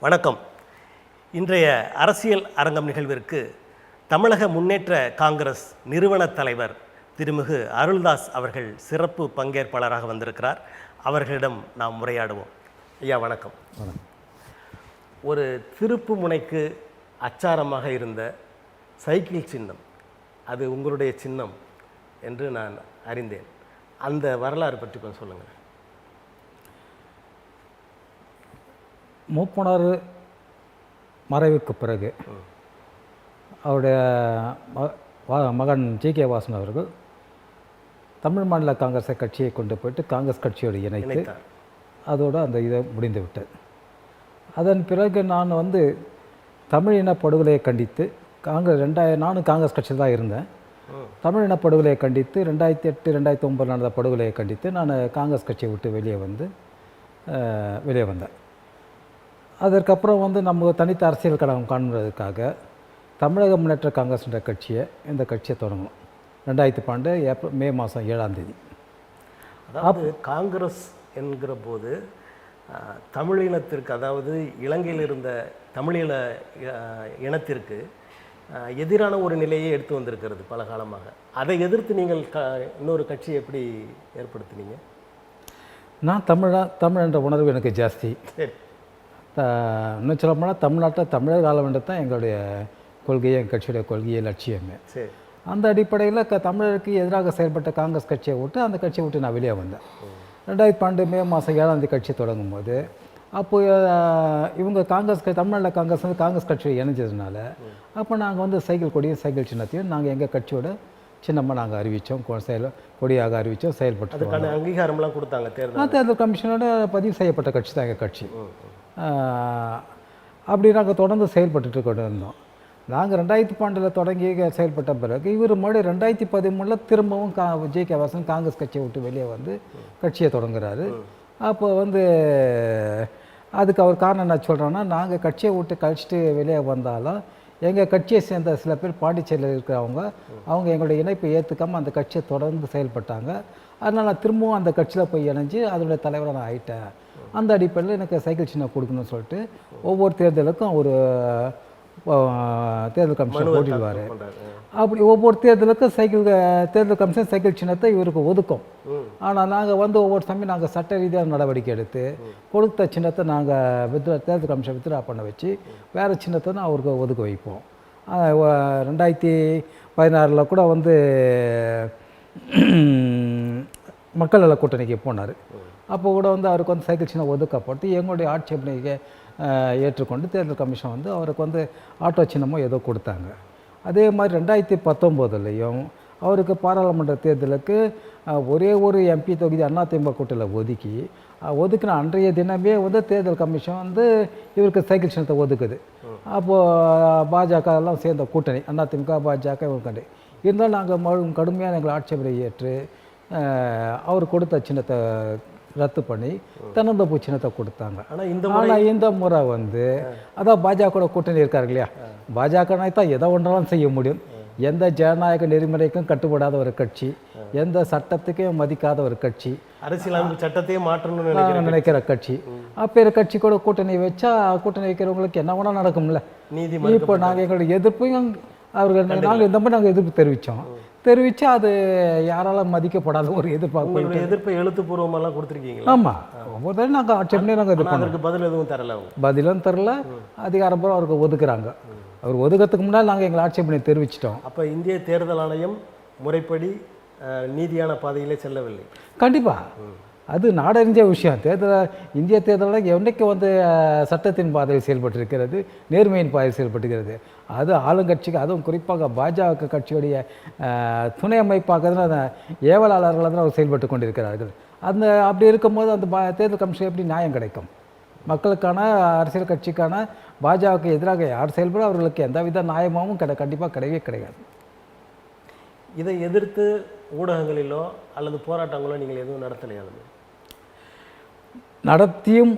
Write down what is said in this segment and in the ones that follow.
வணக்கம். இன்றைய அரசியல் அரங்கம் நிகழ்விற்கு தமிழக முன்னேற்ற காங்கிரஸ் நிறுவன தலைவர் திருமிகு அருள்தாஸ் அவர்கள் சிறப்பு பங்கேற்பாளராக வந்திருக்கிறார். அவர்களிடம் நாம் உரையாடுவோம். ஐயா வணக்கம். ஒரு திருப்பு முனைக்கு அச்சாரமாக இருந்த சைக்கிள் சின்னம், அது உங்களுடைய சின்னம் என்று நான் அறிந்தேன். அந்த வரலாறு பற்றி கொஞ்சம் சொல்லுங்கள். மூப்பனார் மறைவுக்கு பிறகு அவருடைய மகன் ஜி.கே. வாசன் அவர்கள் தமிழ் மாநில காங்கிரஸ் கட்சியை கொண்டு போயிட்டு காங்கிரஸ் கட்சியோடு இணைத்து அதோடு அந்த இதை முடிந்து விட்டது. அதன் பிறகு நான் தமிழ் இன படுகொலையை கண்டித்து நானும் காங்கிரஸ் கட்சியில் தான் இருந்தேன். தமிழ் இன படுகொலையை கண்டித்து 2008, 2009 நடந்த படுகொலையை கண்டித்து நான் காங்கிரஸ் கட்சியை விட்டு வெளியே வந்தேன். அதற்கப்புறம் நம்ம தனித்த அரசியல் களம் காண்பதற்காக தமிழக முன்னேற்ற காங்கிரஸ் என்ற இந்த கட்சியை தொடங்கணும். 2012 மே மாதம் 7ஆம் தேதி. அதாவது காங்கிரஸ் என்கிற போது தமிழினத்திற்கு, அதாவது இலங்கையில் இருந்த தமிழீழ இனத்திற்கு எதிரான ஒரு நிலையை எடுத்து வந்திருக்கிறது பல காலமாக. அதை எதிர்த்து நீங்கள் இன்னொரு கட்சியை எப்படி ஏற்படுத்தினீங்க? நான் தமிழ் என்ற உணர்வு எனக்கு ஜாஸ்தி. இன்னும் சொல்ல போனால் தமிழ்நாட்டில் தமிழர் காலம் என்று தான் எங்களுடைய கொள்கையை, எங்கள் கட்சியுடைய கொள்கையை, லட்சியமே. அந்த அடிப்படையில் தமிழருக்கு எதிராக செயல்பட்ட காங்கிரஸ் கட்சியை விட்டு அந்த கட்சியை விட்டு நான் வெளியே வந்தேன். 2012 மே மாதம் 7ஆம் தேதி கட்சி தொடங்கும் போது அப்போது இவங்க தமிழ்நாடு காங்கிரஸ் கட்சியை இணைஞ்சதுனால அப்போ நாங்கள் சைக்கிள் கொடியும் சைக்கிள் சின்னத்தையும் நாங்கள் எங்கள் கட்சியோட சின்னமாக நாங்கள் அறிவித்தோம், கொடியாக அறிவித்தோம், செயல்பட்டு அங்கீகாரம்லாம் கொடுத்தாங்க. தேர்தல் கமிஷனோட பதிவு செய்யப்பட்ட கட்சி தான் எங்கள் கட்சி. அப்படி நாங்கள் தொடர்ந்து செயல்பட்டு கொண்டு இருந்தோம். நாங்கள் 2012 தொடங்கி செயல்பட்ட பிறகு இவர் மறுபடியும் 2013 திரும்பவும் ஜி.கே. வாசன் காங்கிரஸ் கட்சியை விட்டு வெளியே கட்சியை தொடங்குறாரு. அப்போ அதுக்கு அவர் காரணம் என்ன சொல்கிறோன்னா, நாங்கள் கட்சியை விட்டு கழிச்சிட்டு வெளியே வந்தாலும் எங்கள் கட்சியை சேர்ந்த சில பேர் பாண்டிச்சேரியில் இருக்கிறவங்க அவங்க எங்களுடைய இணைப்பை ஏற்றுக்காமல் அந்த கட்சியை தொடர்ந்து செயல்பட்டாங்க. அதனால் நான் திரும்பவும் அந்த கட்சியில் போய் இணைஞ்சு அதனுடைய தலைவராக நான் ஆகிட்டேன். அந்த அடிப்படையில் எனக்கு சைக்கிள் சின்னம் கொடுக்கணும்னு சொல்லிட்டு ஒவ்வொரு தேர்தலுக்கும் ஒரு தேர்தல் கமிஷன் போட்டிடுவார். அப்படி ஒவ்வொரு தேர்தலுக்கும் தேர்தல் கமிஷன் சைக்கிள் சின்னத்தை இவருக்கு ஒதுக்கும். ஆனால் நாங்கள் ஒவ்வொரு சமயம் நாங்கள் சட்ட ரீதியாக நடவடிக்கை எடுத்து கொடுத்த சின்னத்தை நாங்கள் தேர்தல் கமிஷன் வித்ரா பண்ண வச்சு வேறு சின்னத்தை தான் அவருக்கு ஒதுக்க வைப்போம். 2016 கூட மக்கள் நல கூட்டணிக்கு போனார். அப்போ கூட அவருக்கு சைக்கிள் சின்னம் ஒதுக்கப்பட்டு எங்களுடைய ஆட்சேபனைக்கு ஏற்றுக்கொண்டு தேர்தல் கமிஷன் அவருக்கு ஆட்டோ சின்னமோ ஏதோ கொடுத்தாங்க. அதே மாதிரி 2019 அவருக்கு பாராளுமன்ற தேர்தலுக்கு ஒரே ஒரு எம்பி தொகுதி அதிமுக கூட்டணியில் ஒதுக்கின அன்றைய தினமே தேர்தல் கமிஷன் இவருக்கு சைக்கிள் சின்னத்தை ஒதுக்குது. அப்போது பாஜக எல்லாம் சேர்ந்த கூட்டணி அதிமுக, பாஜக இவங்க இருந்தாலும் நாங்கள் கடுமையான எங்களை ஆட்சேபனை ஏற்று அவர் கொடுத்த சின்னத்தை ரத்து பண்ணி தென்னந்தோப்பு சின்னத்தை கொடுத்தாங்க. ஆனால் இந்த முறை அதான் பாஜக கூட்டணி இருக்காரு இல்லையா, பாஜக தான் எதை ஒன்றாலும் செய்ய முடியும். எந்த ஜனநாயக நெறிமுறைக்கும் கட்டுப்படாத ஒரு கட்சி, எந்த சட்டத்துக்கும் மதிக்காத ஒரு கட்சி, அரசியலமைப்பு சட்டத்தையும் மாற்றணும்னு நினைக்கிற கட்சி. அப்போ கட்சி கூட கூட்டணி வைக்கிறவங்களுக்கு என்ன வேணால் நடக்கும்ல. இப்போ நாங்கள் எங்களுடைய எதிர்ப்பையும் நாங்கள் இந்த மாதிரி நாங்கள் எதிர்ப்பு தெரிவித்து அது யாராலும் மதிக்கப்படாத ஒரு எதிர்ப்பை எழுத்துப்பூர்வமெல்லாம் கொடுத்துருக்கீங்களா? ஆமாம், ஒவ்வொரு தடவை நாங்கள் ஆட்சேபனை நாங்கள் இது பண்ணோம். பதில் எதுவும் தரல, பதிலும் தரல. அதிகாரப்பூர்வம் அவருக்கு ஒதுக்குறாங்க. அவர் ஒதுக்கிறதுக்கு முன்னாடி நாங்கள் எங்களை ஆட்சேபனை தெரிவிச்சிட்டோம். அப்போ இந்திய தேர்தல் ஆணையம் முறைப்படி நீதியான பாதையிலே செல்லவில்லை. கண்டிப்பாக அது நாடறிஞ்ச விஷயம். இந்திய தேர்தலில் என்றைக்கு சட்டத்தின் பாதையில் செயல்பட்டிருக்கிறது, நேர்மையின் பாதையில் செயல்பட்டுகிறது. அது ஆளுங்கட்சிக்கு, அதுவும் குறிப்பாக பாஜக கட்சியுடைய துணை அமைப்பாக ஏவலாளர்கள் அவர் செயல்பட்டு கொண்டிருக்கிறார்கள். அப்படி இருக்கும்போது அந்த தேர்தல் கமிஷன் எப்படி நியாயம் கிடைக்கும்? மக்களுக்கான அரசியல் கட்சிக்கான பாஜகவுக்கு எதிராக யார் செயல்பட அவர்களுக்கு எந்தவித நியாயமாகவும் கண்டிப்பாக கிடையவே கிடையாது. இதை எதிர்த்து ஊடகங்களிலோ அல்லது போராட்டங்களோ நீங்கள் எதுவும் நடத்தலையா? நடத்தியும்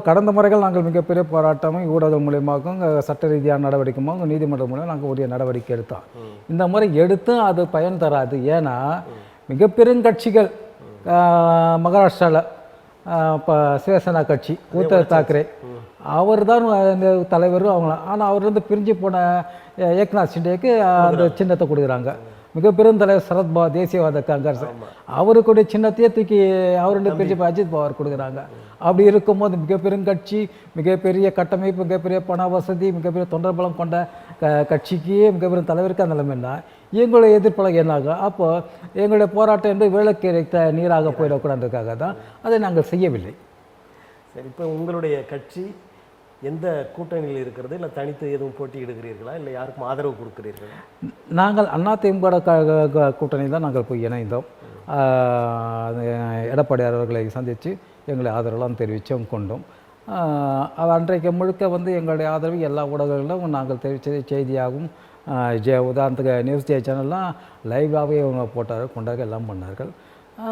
கடந்த முறைகள் நாங்கள் மிகப்பெரிய போராட்டமும் ஊடகம் மூலியமாகவும் சட்ட ரீதியான நடவடிக்கையும் நீதிமன்றம் மூலம் நாங்கள் உரிய நடவடிக்கை எடுத்தோம். இந்த முறை எடுத்தும் அது பயன் தராது. ஏன்னா மிகப்பெரும் கட்சிகள் மகாராஷ்டிராவில் இப்போ சிவசேனா கட்சி உத்தவ் தாக்கரே அவர் தான் இந்த தலைவரும் அவங்க. ஆனால் அவர் வந்து பிரிஞ்சு போன ஏக்நாத் ஷிண்டேக்கு அந்த சின்னத்தை கொடுக்குறாங்க. மிகப்பெரும் தலைவர் சரத்பவார் தேசியவாத காங்கிரஸ் அவருக்குடைய சின்னத்தையே தூக்கி அவருடைய பிரிஞ்சு அஜித் பவார் கொடுக்குறாங்க. அப்படி இருக்கும்போது மிகப்பெரும் கட்சி, மிகப்பெரிய கட்டமைப்பு, மிகப்பெரிய பண வசதி, மிகப்பெரிய தொண்டர் பலம் கொண்ட கட்சிக்கு மிகப்பெரும் தலைவருக்கு அந்த நிலைமைன்னா எங்களுடைய எதிர்ப்பலகை என்னாகும்? அப்போ எங்களுடைய போராட்டம் என்று விளக்கு இறைத்த நீராக போயிடக்கூடாதுக்காக தான் அதை நாங்கள் செய்யவில்லை. சரி, இப்போ உங்களுடைய கட்சி எந்த கூட்டணியில் இருக்கிறது, இல்லை தனித்து எதுவும் போட்டியிடுகிறீர்களா, இல்லை யாருக்கும் ஆதரவு கொடுக்கிறீர்களா? நாங்கள் அதிமுக கூட்டணி தான் நாங்கள் போய் இணைந்தோம். எடப்பாடியார் அவர்களை சந்தித்து எங்களை ஆதரவெல்லாம் தெரிவித்தோம் கொண்டோம். அன்றைக்கு முழுக்க வந்து எங்களுடைய ஆதரவு எல்லா ஊடகங்களிலும் நாங்கள் தெரிவித்தது செய்தியாகவும் உதாரணத்துக்கு நியூஸ் ஜே சேனல்லாம் லைவாகவே அவங்க கொண்டார்கள் எல்லாம் பண்ணார்கள்.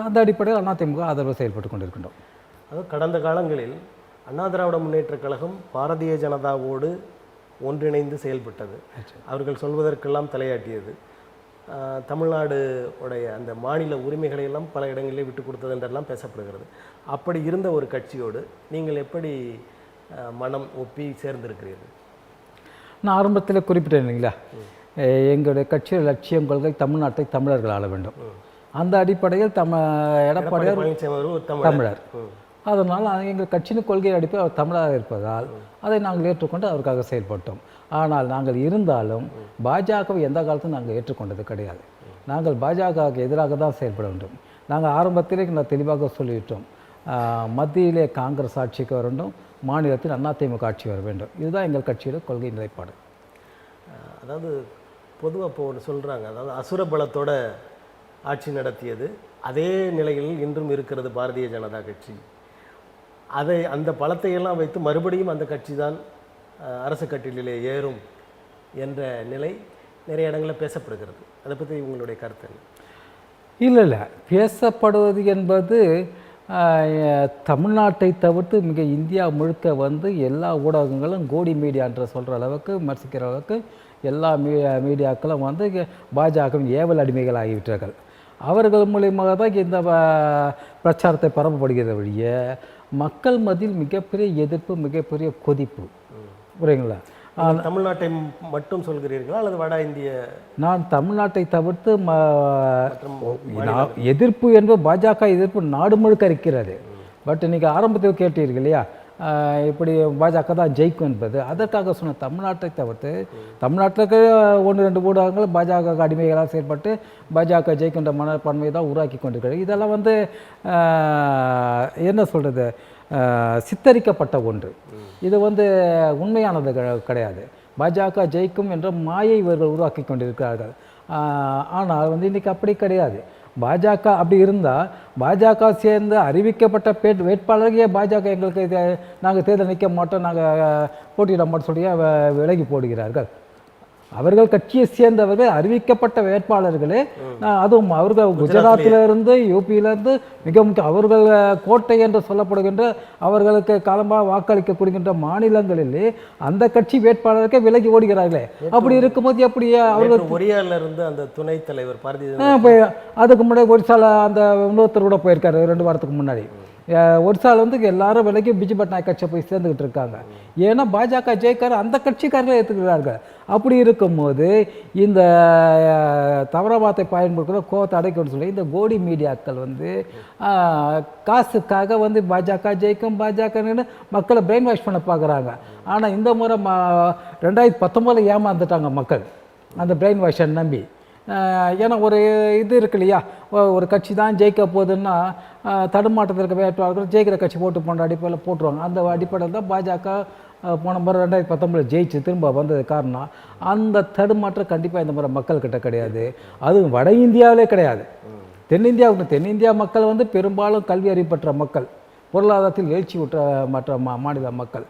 அந்த அடிப்படையில் அதிமுக ஆதரவு செயல்பட்டு கொண்டிருக்கின்றோம். அதாவது கடந்த காலங்களில் அண்ணா திராவிட முன்னேற்றக் கழகம் பாரதிய ஜனதாவோடு ஒன்றிணைந்து செயல்பட்டது. அவர்கள் சொல்வதற்கெல்லாம் தலையாட்டியது. தமிழ்நாடு உடைய அந்த மாநில உரிமைகளை எல்லாம் பல இடங்களிலே விட்டு கொடுத்தது என்றெல்லாம் பேசப்படுகிறது. அப்படி இருந்த ஒரு கட்சியோடு நீங்கள் எப்படி மனம் ஒப்பி சேர்ந்திருக்கிறீர்கள்? நான் ஆரம்பத்தில் குறிப்பிட்டேன் இல்லைங்களா, எங்களுடைய கட்சியோட லட்சியம் கொள்கை தமிழ்நாட்டை தமிழர்கள் ஆள வேண்டும். அந்த அடிப்படையில் எடப்பாடியார் தமிழர். அதனால் எங்கள் கட்சியின் கொள்கை அடிப்படையில் அவர் தமிழராக இருப்பதால் அதை நாங்கள் ஏற்றுக்கொண்டு அவருக்காக செயல்பட்டோம். ஆனால் நாங்கள் இருந்தாலும் பாஜகவை எந்த காலத்தும் நாங்கள் ஏற்றுக்கொண்டது கிடையாது. நாங்கள் பாஜகவுக்கு எதிராக தான் செயல்பட வேண்டும். நாங்கள் ஆரம்பத்திலே நான் தெளிவாக சொல்லிவிட்டோம், மத்தியிலே காங்கிரஸ் ஆட்சிக்கு வர வேண்டும், மாநிலத்தில் அதிமுக ஆட்சி வர வேண்டும். இதுதான் எங்கள் கட்சியோட கொள்கை நிலைப்பாடு. அதாவது பொதுவாக இப்போ ஒன்று சொல்கிறாங்க, அதாவது அசுர பலத்தோட ஆட்சி நடத்தியது அதே நிலையில் இன்றும் இருக்கிறது பாரதிய ஜனதா கட்சி. அந்த பலத்தையெல்லாம் வைத்து மறுபடியும் அந்த கட்சி தான் அரசு கட்டிலே ஏறும் என்ற நிலை நிறைய இடங்களில் பேசப்படுகிறது. அதை பற்றி உங்களுடைய கருத்து என்ன? இல்லை, பேசப்படுவது என்பது தமிழ்நாட்டை தவிர்த்து மிக இந்தியா முழுக்க வந்து எல்லா ஊடகங்களும் கோடி மீடியான்ற சொல்கிற அளவுக்கு விமர்சிக்கிற அளவுக்கு எல்லா மீடியாக்களும் வந்து பாஜகவின் ஏவல் அடிமைகள் ஆகிவிட்டார்கள். அவர்கள் மூலியமாக தான் இந்த பிரச்சாரத்தை பரப்பப்படுகிற வழிய மக்கள் மத்தியில் மிகப்பெரிய எதிர்ப்பு, மிகப்பெரிய கொதிப்பு. புரியுங்களா? தமிழ்நாட்டை மட்டும் சொல்கிறீர்களா அல்லது வட இந்திய? நான் தமிழ்நாட்டை தவிர்த்து எதிர்ப்பு என்பது பாஜக எதிர்ப்பு நாடு முழுக்க இருக்கிறது. பட் இன்றைக்கி ஆரம்பத்தில் கேட்டீர்கள் இல்லையா, இப்படி பாஜக தான் ஜெயிக்கும் என்பது. அதற்காக சொன்ன தமிழ்நாட்டை தவிர்த்து தமிழ்நாட்டில் 1-2 ஊடகங்கள் பாஜக அடிமைகளாக செயல்பட்டு பாஜக ஜெயிக்கின்ற மனப்பான்மையை தான் உருவாக்கி கொண்டிருக்கிறது. இதெல்லாம் வந்து என்ன சொல்கிறது, சித்தரிக்கப்பட்ட ஒன்று. இது வந்து உண்மையானது கிடையாது. பாஜக ஜெயிக்கும் என்ற மாயை இவர்கள் உருவாக்கி கொண்டிருக்கிறார்கள். ஆனால் வந்து இன்றைக்கி அப்படி கிடையாது. பாஜக அப்படி இருந்தால் பாஜக சேர்ந்து அறிவிக்கப்பட்ட வேட்பாளர்களே பாஜக எங்களுக்கு நாங்கள் தேர்தல் நிற்க மாட்டோம், நாங்கள் போட்டியிட மாட்டோம் சொல்லி விலகி போடுகிறார்கள். அவர்கள் கட்சியை சேர்ந்தவர்கள் அறிவிக்கப்பட்ட வேட்பாளர்களே, அதுவும் அவர்கள் குஜராத்திலிருந்து யூபியிலிருந்து மிக முக்கியம் அவர்கள் கோட்டை என்று சொல்லப்படுகின்ற அவர்களுக்கு காலமாக வாக்களிக்கப்படுகின்ற மாநிலங்களிலே அந்த கட்சி வேட்பாளருக்கே விலகி ஓடுகிறார்களே. அப்படி இருக்கும்போது எப்படி அவர்கள் ஒரியாலிருந்து அந்த துணைத் தலைவர் அதுக்கு முன்னாடி ஒரிசால அந்த இன்னொருத்தர் கூட போயிருக்காரு 2 வாரத்துக்கு முன்னாடி. ஒரிசால வந்து எல்லாரும் விலைக்கு பிஜு பட்நாயக் கட்சியை போய் சேர்ந்துக்கிட்டு இருக்காங்க. ஏன்னா பாஜக ஜெயிக்காரு அந்த கட்சிக்காரர்களே ஏற்றுக்கிறார்கள். அப்படி இருக்கும்போது இந்த தவறாபாத்தை பயன்படுத்துகிற கோவத்தை அடைக்கணும்னு சொல்லி இந்த கோடி மீடியாக்கள் வந்து காசுக்காக வந்து பாஜக ஜெயிக்கும் பாஜகன்னு மக்களை பிரெயின் வாஷ் பண்ண பார்க்குறாங்க. ஆனால் இந்த முறை 2019 ஏமாந்துட்டாங்க மக்கள் அந்த பிரெயின் வாஷை நம்பி. ஏன்னா ஒரு இது இருக்கு இல்லையா, ஒரு கட்சி தான் ஜெயிக்க போகுதுன்னா தடுமாற்றத்தில் இருக்க வேட்பாளர்கள் ஜெயிக்கிற கட்சி போட்டு போன்ற அடிப்படையில் போட்டுருவாங்க. அந்த அடிப்படையில் தான் பாஜக போன முறை 2019 ஜெயிச்சு திரும்ப வந்தது. காரணம் அந்த தடுமாற்றம் கண்டிப்பாக இந்த முறை மக்கள்கிட்ட கிடையாது. அதுவும் வட இந்தியாவிலே கிடையாது. தென்னிந்தியா மக்கள் வந்து பெரும்பாலும் கல்வி அறிவு பெற்ற மக்கள், பொருளாதாரத்தில் எழுச்சி விட்ட மற்ற மாநில மக்கள்.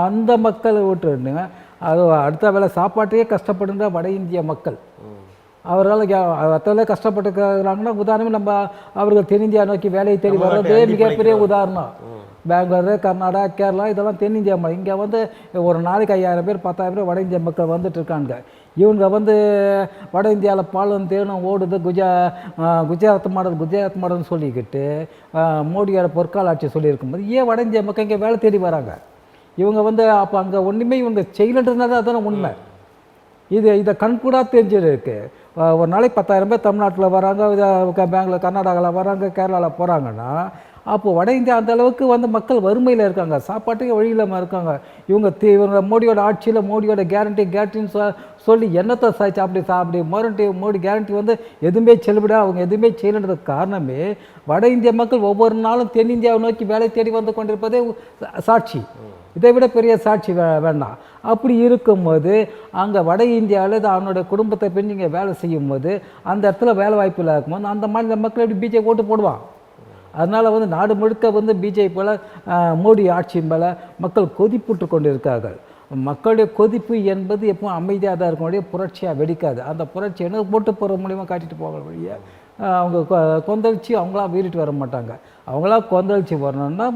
அந்த மக்கள் விட்டுருங்க, அது அடுத்த வேலை சாப்பாட்டையே கஷ்டப்படுகிற வட இந்திய மக்கள். அவரால் அத்தனை கஷ்டப்பட்டுக்கிறாங்கன்னா உதாரணமே நம்ம அவர்கள் தென்னிந்தியா நோக்கி வேலையை தேடி வர்றதே மிகப்பெரிய உதாரணம். பெங்களூரு, கர்நாடகா, கேரளா இதெல்லாம் தென்னிந்தியா. இங்கே வந்து ஒரு நாளைக்கு 5000 பேர் 10,000 பேர் வட இந்திய மக்கள் வந்துட்டு இருக்காங்க. இவங்க வந்து வட இந்தியாவில் பாலும் தேனும் ஓடுது, குஜராத் மாடல்னு சொல்லிக்கிட்டு மோடியோட பொற்கால ஆட்சி சொல்லியிருக்கும்போது ஏன் வட இந்திய மக்கள் இங்கே வேலை தேடி வராங்க? இவங்க வந்து அப்போ அங்கே ஒன்றுமே இவங்க செய்யலன்றதுனால அதுதானே உண்மை. இதை கண்கூடாக தெரிஞ்சிருக்கு. ஒரு நாளைக்கு 10,000 பேர் தமிழ்நாட்டில் வராங்க, பெங்களூர் கர்நாடகாவில் வராங்க, கேரளாவில் போகிறாங்கன்னா அப்போது வட இந்தியா அந்த அளவுக்கு வந்து மக்கள் வறுமையில் இருக்காங்க, சாப்பாட்டுக்கு வழி இல்லாமல் இருக்காங்க. இவங்க மோடியோட ஆட்சியில் மோடியோட கேரண்டின்னு சொல்லி என்னத்தை சாய்ச்சி அப்படி மோடி கேரண்டி வந்து எதுவுமே செல்லுபடியாக அவங்க எதுவுமே செய்யலன்றதுக்கு காரணமே வட இந்திய மக்கள் ஒவ்வொரு நாளும் தென்னிந்தியாவை நோக்கி வேலை தேடி வந்து கொண்டிருப்பதே சாட்சி. இதை விட பெரிய சாட்சி வேண்டாம். அப்படி இருக்கும்போது அங்கே வட இந்தியாவில் அவனோட குடும்பத்தை பின் இங்கே வேலை செய்யும் போது அந்த இடத்துல வேலை வாய்ப்பு இருக்கும்போது அந்த மாநில மக்கள் எப்படி பிஜேபி ஓட்டு போடுவான்? அதனால் வந்து நாடு முழுக்க வந்து பிஜேபி போல் மோடி ஆட்சியின் மேலே மக்கள் கொதிப்புட்டு கொண்டு இருக்கார்கள். மக்களுடைய கொதிப்பு என்பது எப்பவும் அமைதியாக தான் இருக்கக்கூடிய புரட்சியாக வெடிக்காது. அந்த புரட்சி என்ன ஓட்டு போகிற மூலிமா காட்டிட்டு போகிற வழியை அவங்க கொந்தளிச்சு அவங்களாம் வீறிட்டு வர மாட்டாங்க. அவங்களாம் கொந்தளிச்சு வரணும்னா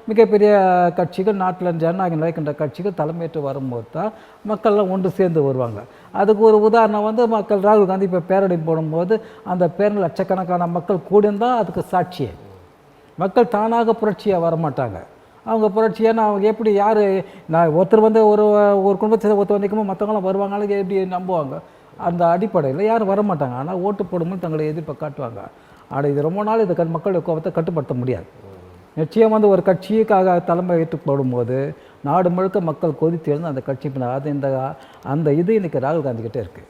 மிகப்பெரிய கட்சிகள், நாட்டில் ஜனநாயகம் நிலைக்கின்ற கட்சிகள் தலைமையேற்று வரும்போது தான் மக்கள்லாம் ஒன்று சேர்ந்து வருவாங்க. அதுக்கு ஒரு உதாரணம் வந்து மக்கள் ராகுல் காந்தி இப்போ பேரணி போடும்போது அந்த பேரணி லட்சக்கணக்கான மக்கள் கூடியிருந்தால் அதுக்கு சாட்சியே. மக்கள் தானாக புரட்சியாக வரமாட்டாங்க. அவங்க புரட்சியாக அவங்க எப்படி யார் நான் ஒருத்தர் வந்து ஒரு குடும்பத்தை ஒருத்தர் வந்திக்கும்போது மற்றவங்களாம் வருவாங்கன்னு எப்படி நம்புவாங்க? அந்த அடிப்படையில் யாரும் வரமாட்டாங்க. ஆனால் ஓட்டு போடும்போது தங்களை எதிர்ப்பை காட்டுவாங்க. ஆனால் இது ரொம்ப நாள் இது மக்களுடைய கோபத்தை கட்டுப்படுத்த முடியாது. நிச்சயம் வந்து ஒரு கட்சிக்காக தலைமை ஏற்று போடும்போது நாடு முழுக்க மக்கள் கொதித்து எழுந்து அந்த கட்சி அது அந்த இது இன்றைக்கி ராகுல் காந்தி கிட்டே இருக்குது.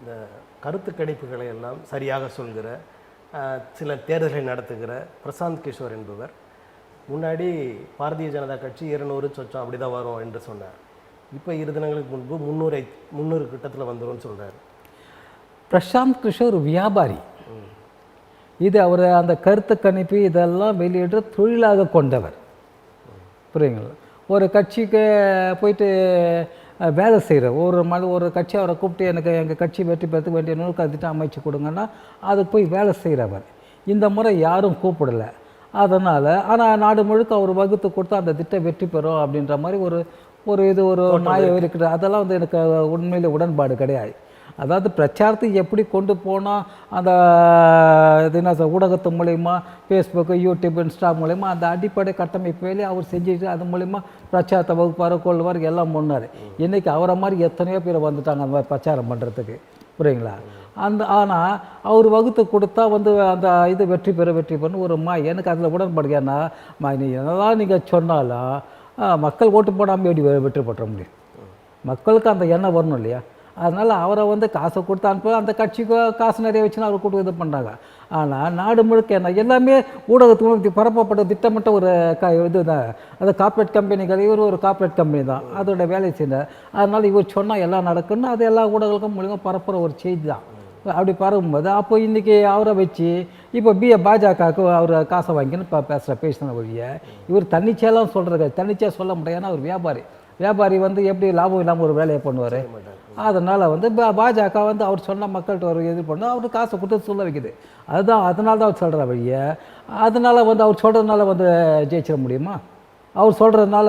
இந்த கருத்து கணிப்புகளை எல்லாம் சரியாக சொல்கிற சில தேர்தல்களை நடத்துகிற பிரசாந்த் கிஷோர் என்பவர் முன்னாடி பாரதிய ஜனதா கட்சி 200 சொச்சம் அப்படி தான் வரும் என்று சொன்னார். இப்போ 2 தினங்களுக்கு முன்பு 300 கிட்டத்தில் வந்துடும் சொல்கிறார். பிரசாந்த் கிஷோர் வியாபாரி. இது அவர் அந்த கருத்து கணிப்பு இதெல்லாம் வெளியிடுற தொழிலாக கொண்டவர். புரியுங்களா? ஒரு கட்சிக்கு போயிட்டு வேலை செய்கிற ஒரு கட்சி அவரை கூப்பிட்டு எனக்கு எங்கள் கட்சி வெற்றி பெறத்துக்கு வேண்டிய நூல்கள் திட்டம் அமைச்சு கொடுங்கன்னா அதுக்கு போய் வேலை செய்கிறவர். இந்த முறை யாரும் கூப்பிடலை. அதனால் ஆனால் நாடு முழுக்க அவர் வகுத்து கொடுத்தா அந்த திட்டம் வெற்றி பெறும் அப்படின்ற மாதிரி ஒரு மாயம் இருக்குது. அதெல்லாம் வந்து எனக்கு உண்மையிலே உடன்பாடு கிடையாது. அதாவது பிரச்சாரத்துக்கு எப்படி கொண்டு போனால் அந்த என்ன ஊடகத்து மூலயமா ஃபேஸ்புக்கு, யூடியூப், இன்ஸ்டா மூலயமா அந்த அடிப்படை கட்டமைப்பு வேலையை அவர் செஞ்சுட்டு அது மூலயமா பிரச்சாரத்தை வகுப்பார், கொள்வார், எல்லாம் முன்னார். இன்றைக்கி அவரை மாதிரி எத்தனையோ பேர் வந்துட்டாங்க அந்த மாதிரி பிரச்சாரம் பண்ணுறதுக்கு. புரியுங்களா? ஆனால் அவர் வகுத்து கொடுத்தா வந்து அந்த இது வெற்றி பெறும் ஒரு எனக்கு அதில் உடன்பாடு. ஏன்னா நீ என்னதான் நீங்கள் சொன்னாலும் மக்கள் ஓட்டு போடாமல் எப்படி வெற்றி பெற முடியும்? மக்களுக்கு அந்த எண்ணம் வரணும் இல்லையா? அதனால் அவரை வந்து காசை கொடுத்து அனுப்ப அந்த கட்சிக்கு காசு நிறைய வச்சுன்னா அவர் கூட்டு இது பண்ணுறாங்க. ஆனால் நாடு முழுக்க என்ன எல்லாமே ஊடகத்துக்கு பரப்பப்பட்ட திட்டமிட்ட ஒரு இது தான். அது கார்ப்பரேட் கம்பெனிகள். இவர் ஒரு கார்ப்பரேட் கம்பெனி தான், அதோட வேலை செய்தார். அதனால் இவர் சொன்னால் எல்லாம் நடக்குன்னு அது எல்லா ஊடகங்களுக்கும் மூலியமாக பரப்புகிற ஒரு செய்தி தான். அப்படி பரவும்போது அப்போ இன்றைக்கி அவரை வச்சு இப்போ பாஜகவுக்கு அவர் காசை வாங்கின்னு இப்போ பேசுகிற வழியை இவர் தன்னிச்சையெல்லாம் சொல்கிறது. தன்னிச்சையாக சொல்ல முடியாது. ஏன்னா அவர் வியாபாரி வந்து எப்படி லாபம் இல்லாமல் ஒரு வேலையை பண்ணுவார். அதனால் வந்து பாஜக வந்து அவர் சொன்ன மக்கள்கிட்ட ஒரு இது பண்ண அவர் காசை கொடுத்து சொல்ல வைக்குது. அதனால தான் அவர் சொல்கிற வழியை. அதனால் வந்து அவர் சொல்கிறதுனால வந்து ஜெயிச்சிட முடியுமா? அவர் சொல்கிறதுனால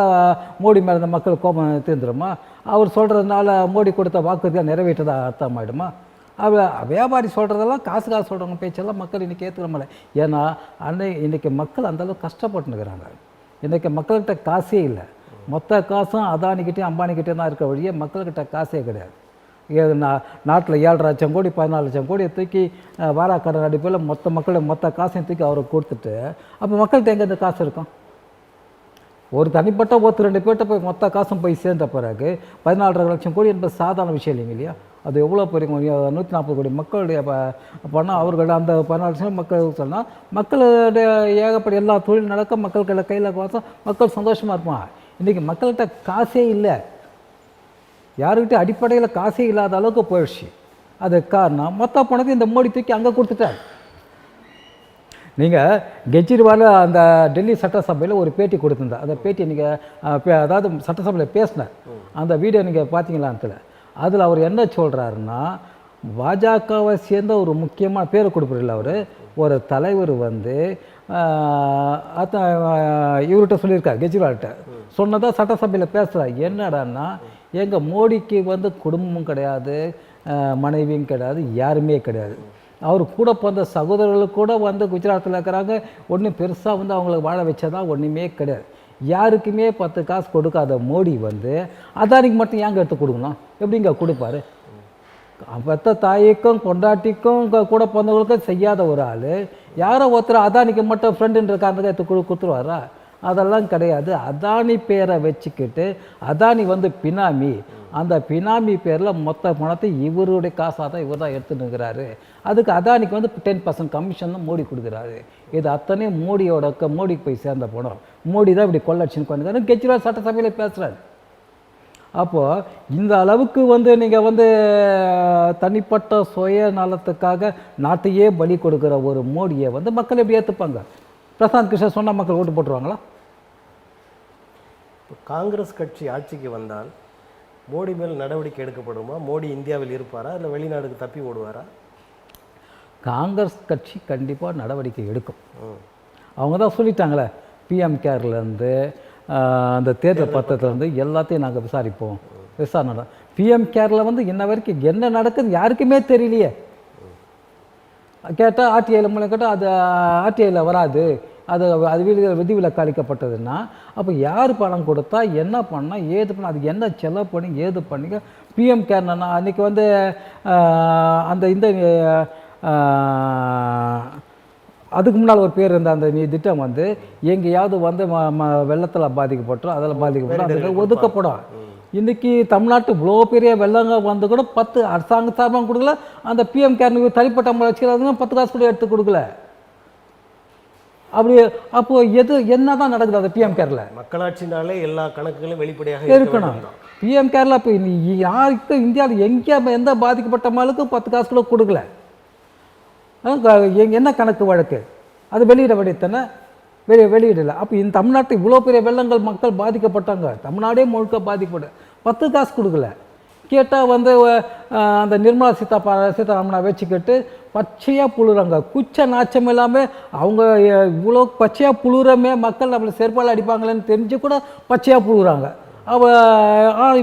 மோடி மேலே இந்த மக்கள் கோபம் தீர்ந்துடுமா? அவர் சொல்கிறதுனால மோடி கொடுத்த வாக்குறுதியை நிறைவேற்றதாக அர்த்தமாயிடுமா? வியாபாரி சொல்கிறதெல்லாம் காசு சொல்கிறவங்க பேச்செல்லாம் மக்கள் இன்றைக்கி ஏற்றுக்கிற முடியல. ஏன்னா இன்றைக்கி மக்கள் அந்தளவுக்கு கஷ்டப்பட்டுனுக்கிறாங்க. இன்றைக்கி மக்கள்கிட்ட காசே இல்லை. மொத்த காசும் அதானிக்கிட்டே அம்பானிக்கிட்டே தான் இருக்க வழியே மக்கள்கிட்ட காசே கிடையாது. நாட்டில் 7 லட்சம் கோடி 14 லட்சம் கோடியை தூக்கி வாராக்கடன் அடிப்படையில் மொத்த காசையும் தூக்கி அவருக்கு கொடுத்துட்டு அப்போ மக்கள்கிட்ட எங்கே இந்த காசு இருக்கும்? ஒரு தனிப்பட்ட 2 பேர்கிட்ட போய் மொத்த காசும் போய் சேர்ந்த பிறகு 14.5 லட்சம் கோடி என்பது சாதாரண விஷயம் இல்லைங்க இல்லையா? அது எவ்வளோ பெரிய 140 கோடி மக்களுடைய பணம். அவர்கள் அந்த 14 லட்சம் மக்கள் சொன்னால் மக்களுடைய ஏகப்பட்ட எல்லா தொழில் நடக்க மக்கள் கையில் காசும் மக்கள் சந்தோஷமாக இருப்பான். இன்றைக்கி மக்கள்கிட்ட காசே இல்லை. யாருக்கிட்ட அடிப்படையில் காசே இல்லாத அளவுக்கு போயிடுச்சு. அதுக்கு காரணம் மொத்த பணத்தை இந்த மோடி தூக்கி அங்கே கொடுத்துட்டார். நீங்கள் கெஜ்ரிவால் அந்த டெல்லி சட்டசபையில் ஒரு பேட்டி கொடுத்துருந்தார். அந்த பேட்டி நீங்கள் அதாவது சட்டசபையில் பேசினார். அந்த வீடியோ நீங்கள் பார்த்தீங்களான்னு அதில் அவர் என்ன சொல்கிறாருன்னா பாஜகவை சேர்ந்த ஒரு முக்கியமான பேரை கொடுப்பதில்லை. அவர் ஒரு தலைவர் வந்து இவர்கிட்ட சொல்லியிருக்கார், கெஜ்ரிவால்கிட்ட சொன்னதாக சட்டசபையில் பேசுகிறார். என்னடான்னா எங்கள் மோடிக்கு வந்து குடும்பமும் கிடையாது, மனைவியும் கிடையாது, யாருமே கிடையாது. அவர் கூட பிறந்த சகோதரர்கள் கூட வந்து குஜராத்தில் இருக்கிறாங்க. ஒன்றும் பெருசாக வந்து அவங்களுக்கு வாழ வச்சதா ஒன்றுமே கிடையாது. யாருக்குமே 10 காசு கொடுக்காத மோடி வந்து அதானிக்கு மட்டும் ஏங்க எடுத்து கொடுக்கணும்? எப்படிங்க கொடுப்பாரு? பெத்த தாய்க்கும் பொண்டாட்டிக்கும் கூட பிறந்தவங்களுக்கும் செய்யாத ஒரு ஆள் யாரோ ஒருத்தர் அதானிக்கு மட்டும் ஃப்ரெண்டுன்ற காரணத்துக்கு எடுத்து கொடுத்துருவாரா? அதெல்லாம் கிடையாது. அதானி பேரை வச்சுக்கிட்டு அதானி வந்து பினாமி, அந்த பினாமி பேரில் மொத்த பணத்தை இவருடைய காசாக தான் இவர் தான் எடுத்துன்னுக்கிறாரு. அதுக்கு அதானிக்கு வந்து 10% கமிஷன் தான் மோடி கொடுக்குறாரு. இது அத்தனையும் மோடிக்கு போய் சேர்ந்த பணம். மோடி தான் இப்படி கொள்ளடிச்சுன்னு கொண்டு கெஜ்ரிவால் சட்டசபையில் பேசுகிறாரு. அப்போது இந்த அளவுக்கு வந்து நீங்கள் வந்து தனிப்பட்ட சுய நலத்துக்காக நாட்டையே பலி கொடுக்குற ஒரு மோடியை வந்து மக்கள் எப்படி ஏற்றுப்பாங்க? பிரசாந்த் கிருஷ்ணன் சொன்னால் மக்கள் ஓட்டு போட்டுருவாங்களா? காங்கிரஸ் கட்சி ஆட்சிக்கு வந்தால் மோடி மேல் நடவடிக்கை எடுக்கப்படுமா? மோடி இந்தியாவில் இருப்பாரா இல்லை வெளிநாடுக்கு தப்பி ஓடுவாரா? காங்கிரஸ் கட்சி கண்டிப்பாக நடவடிக்கை எடுக்கும். அவங்க தான் சொல்லிட்டாங்களே, பிஎம் கேர்லேருந்து அந்த தேர்தல் பத்திரத்துலேருந்து எல்லாத்தையும் நாங்கள் விசாரிப்போம். விசாரணை பிஎம் கேரில் வந்து இன்ன வரைக்கும் என்ன நடக்குது யாருக்குமே தெரியலையே. கேட்டால் ஆர்டிஐயில் மூலம் கேட்டால் அது ஆர்டிஐயில் வராது, அது விதிவிலக்கு அளிக்கப்பட்டதுன்னா அப்போ யார் பணம் கொடுத்தா என்ன பண்ணால் ஏது பண்ணால் அதுக்கு என்ன செலவு பண்ணி ஏது பண்ணிக்க. பிஎம் கேர்னா அன்றைக்கி வந்து அந்த இந்த அதுக்கு முன்னால் ஒரு பேர் இருந்த அந்த திட்டம் வந்து எங்கேயாவது வந்து வெள்ளத்தில் பாதிக்கப்பட்டோம், அதில் பாதிக்கப்பட்டோம், அதுக்கு ஒதுக்கப்படும். இன்றைக்கி தமிழ்நாட்டு இவ்வளோ பெரிய வெள்ளங்க வந்து கூட 10 அரசாங்க சார்பாக கொடுக்கல. அந்த பிஎம் கேர் தனிப்பட்ட முறை வச்சுக்கிறாங்க 10 காசு கூட எடுத்து கொடுக்கல. அப்படி அப்போது என்ன தான் நடக்குது அந்த பிஎம் கேரில்? மக்களாட்சினாலே எல்லா கணக்குகளும் வெளிப்படையாக இருக்கணும். பிஎம் கேரில் இப்போ யாருக்கும் இந்தியாவில் எங்கே எந்த பாதிக்கப்பட்ட மாலுக்கும் 10 காசு கூட கொடுக்கல. என்ன கணக்கு வழக்கு? அது வெளியிட வேண்டியதானே, வெளியிடலை. அப்போ இந்த தமிழ்நாட்டு இவ்வளோ பெரிய வெள்ளங்கள் மக்கள் பாதிக்கப்பட்டாங்க, தமிழ்நாடே முழுக்க பாதிக்கப்பட்டு 10 காசு கொடுக்கல. கேட்டால் வந்து அந்த நிர்மலா சீதாராமனை வச்சுக்கிட்டு பச்சையாக புழுறாங்க. குச்ச நாச்சம் இல்லாமல் அவங்க இவ்வளோ பச்சையாக புழுறமே மக்கள் நம்மளை செருப்பால் அடிப்பாங்களேன்னு தெரிஞ்சு கூட பச்சையாக புழுறாங்க.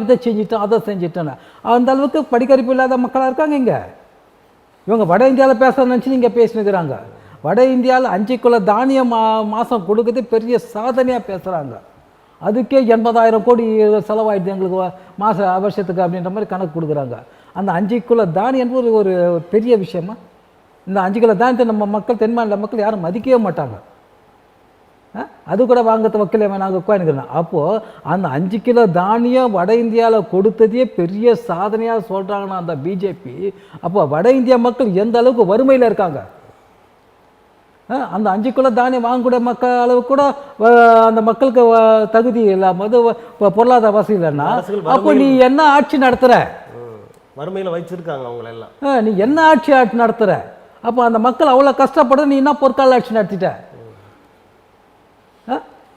இதை செஞ்சுட்டேன் அதை செஞ்சுட்டேன்னு அந்த அளவுக்கு படிக்கறிப்பு இல்லாத மக்களாக இருக்காங்க இங்கே. இவங்க வட இந்தியாவில் பேச நினச்சி இங்கே பேசினுக்கிறாங்க. வட இந்தியாவில் 5 கிலோ தானியம் மாதம் கொடுக்குறது பெரிய சாதனையாக பேசுகிறாங்க. அதுக்கே 80,000 கோடி செலவாயிடுது எங்களுக்கு வருஷத்துக்கு அப்படின்ற மாதிரி கணக்கு கொடுக்குறாங்க. அந்த 5 கிலோ தானியம் என்பது ஒரு பெரிய விஷயமா? இந்த 5 கிலோ தானியத்தை நம்ம மக்கள் தென் மாநில மக்கள் யாரும் மதிக்கவே மாட்டாங்க. அது கூட வாங்கிறது வக்கீல் நாங்கள் உட்காந்துக்கிறோம். அப்போது அந்த 5 கிலோ தானியம் வட இந்தியாவில் கொடுத்ததே பெரிய சாதனையாக சொல்கிறாங்கன்னா அந்த பிஜேபி, அப்போ வட இந்தியா மக்கள் எந்த அளவுக்கு வறுமையில் இருக்காங்க. அந்த 5 கிலோ தானியம் வாங்கக்கூடிய மக்கள் அளவு கூட அந்த மக்களுக்கு தகுதி இல்லாமல் பொருளாதார வசதி இல்லைன்னா அப்போ நீ என்ன ஆட்சி நடத்துகிற? வறுமையில் வச்சிருக்காங்க அவங்களெல்லாம். நீ என்ன ஆட்சி நடத்துகிற? அப்போ அந்த மக்கள் அவ்வளோ கஷ்டப்படுறது, நீ என்ன பொற்கால ஆட்சி நடத்திட்ட?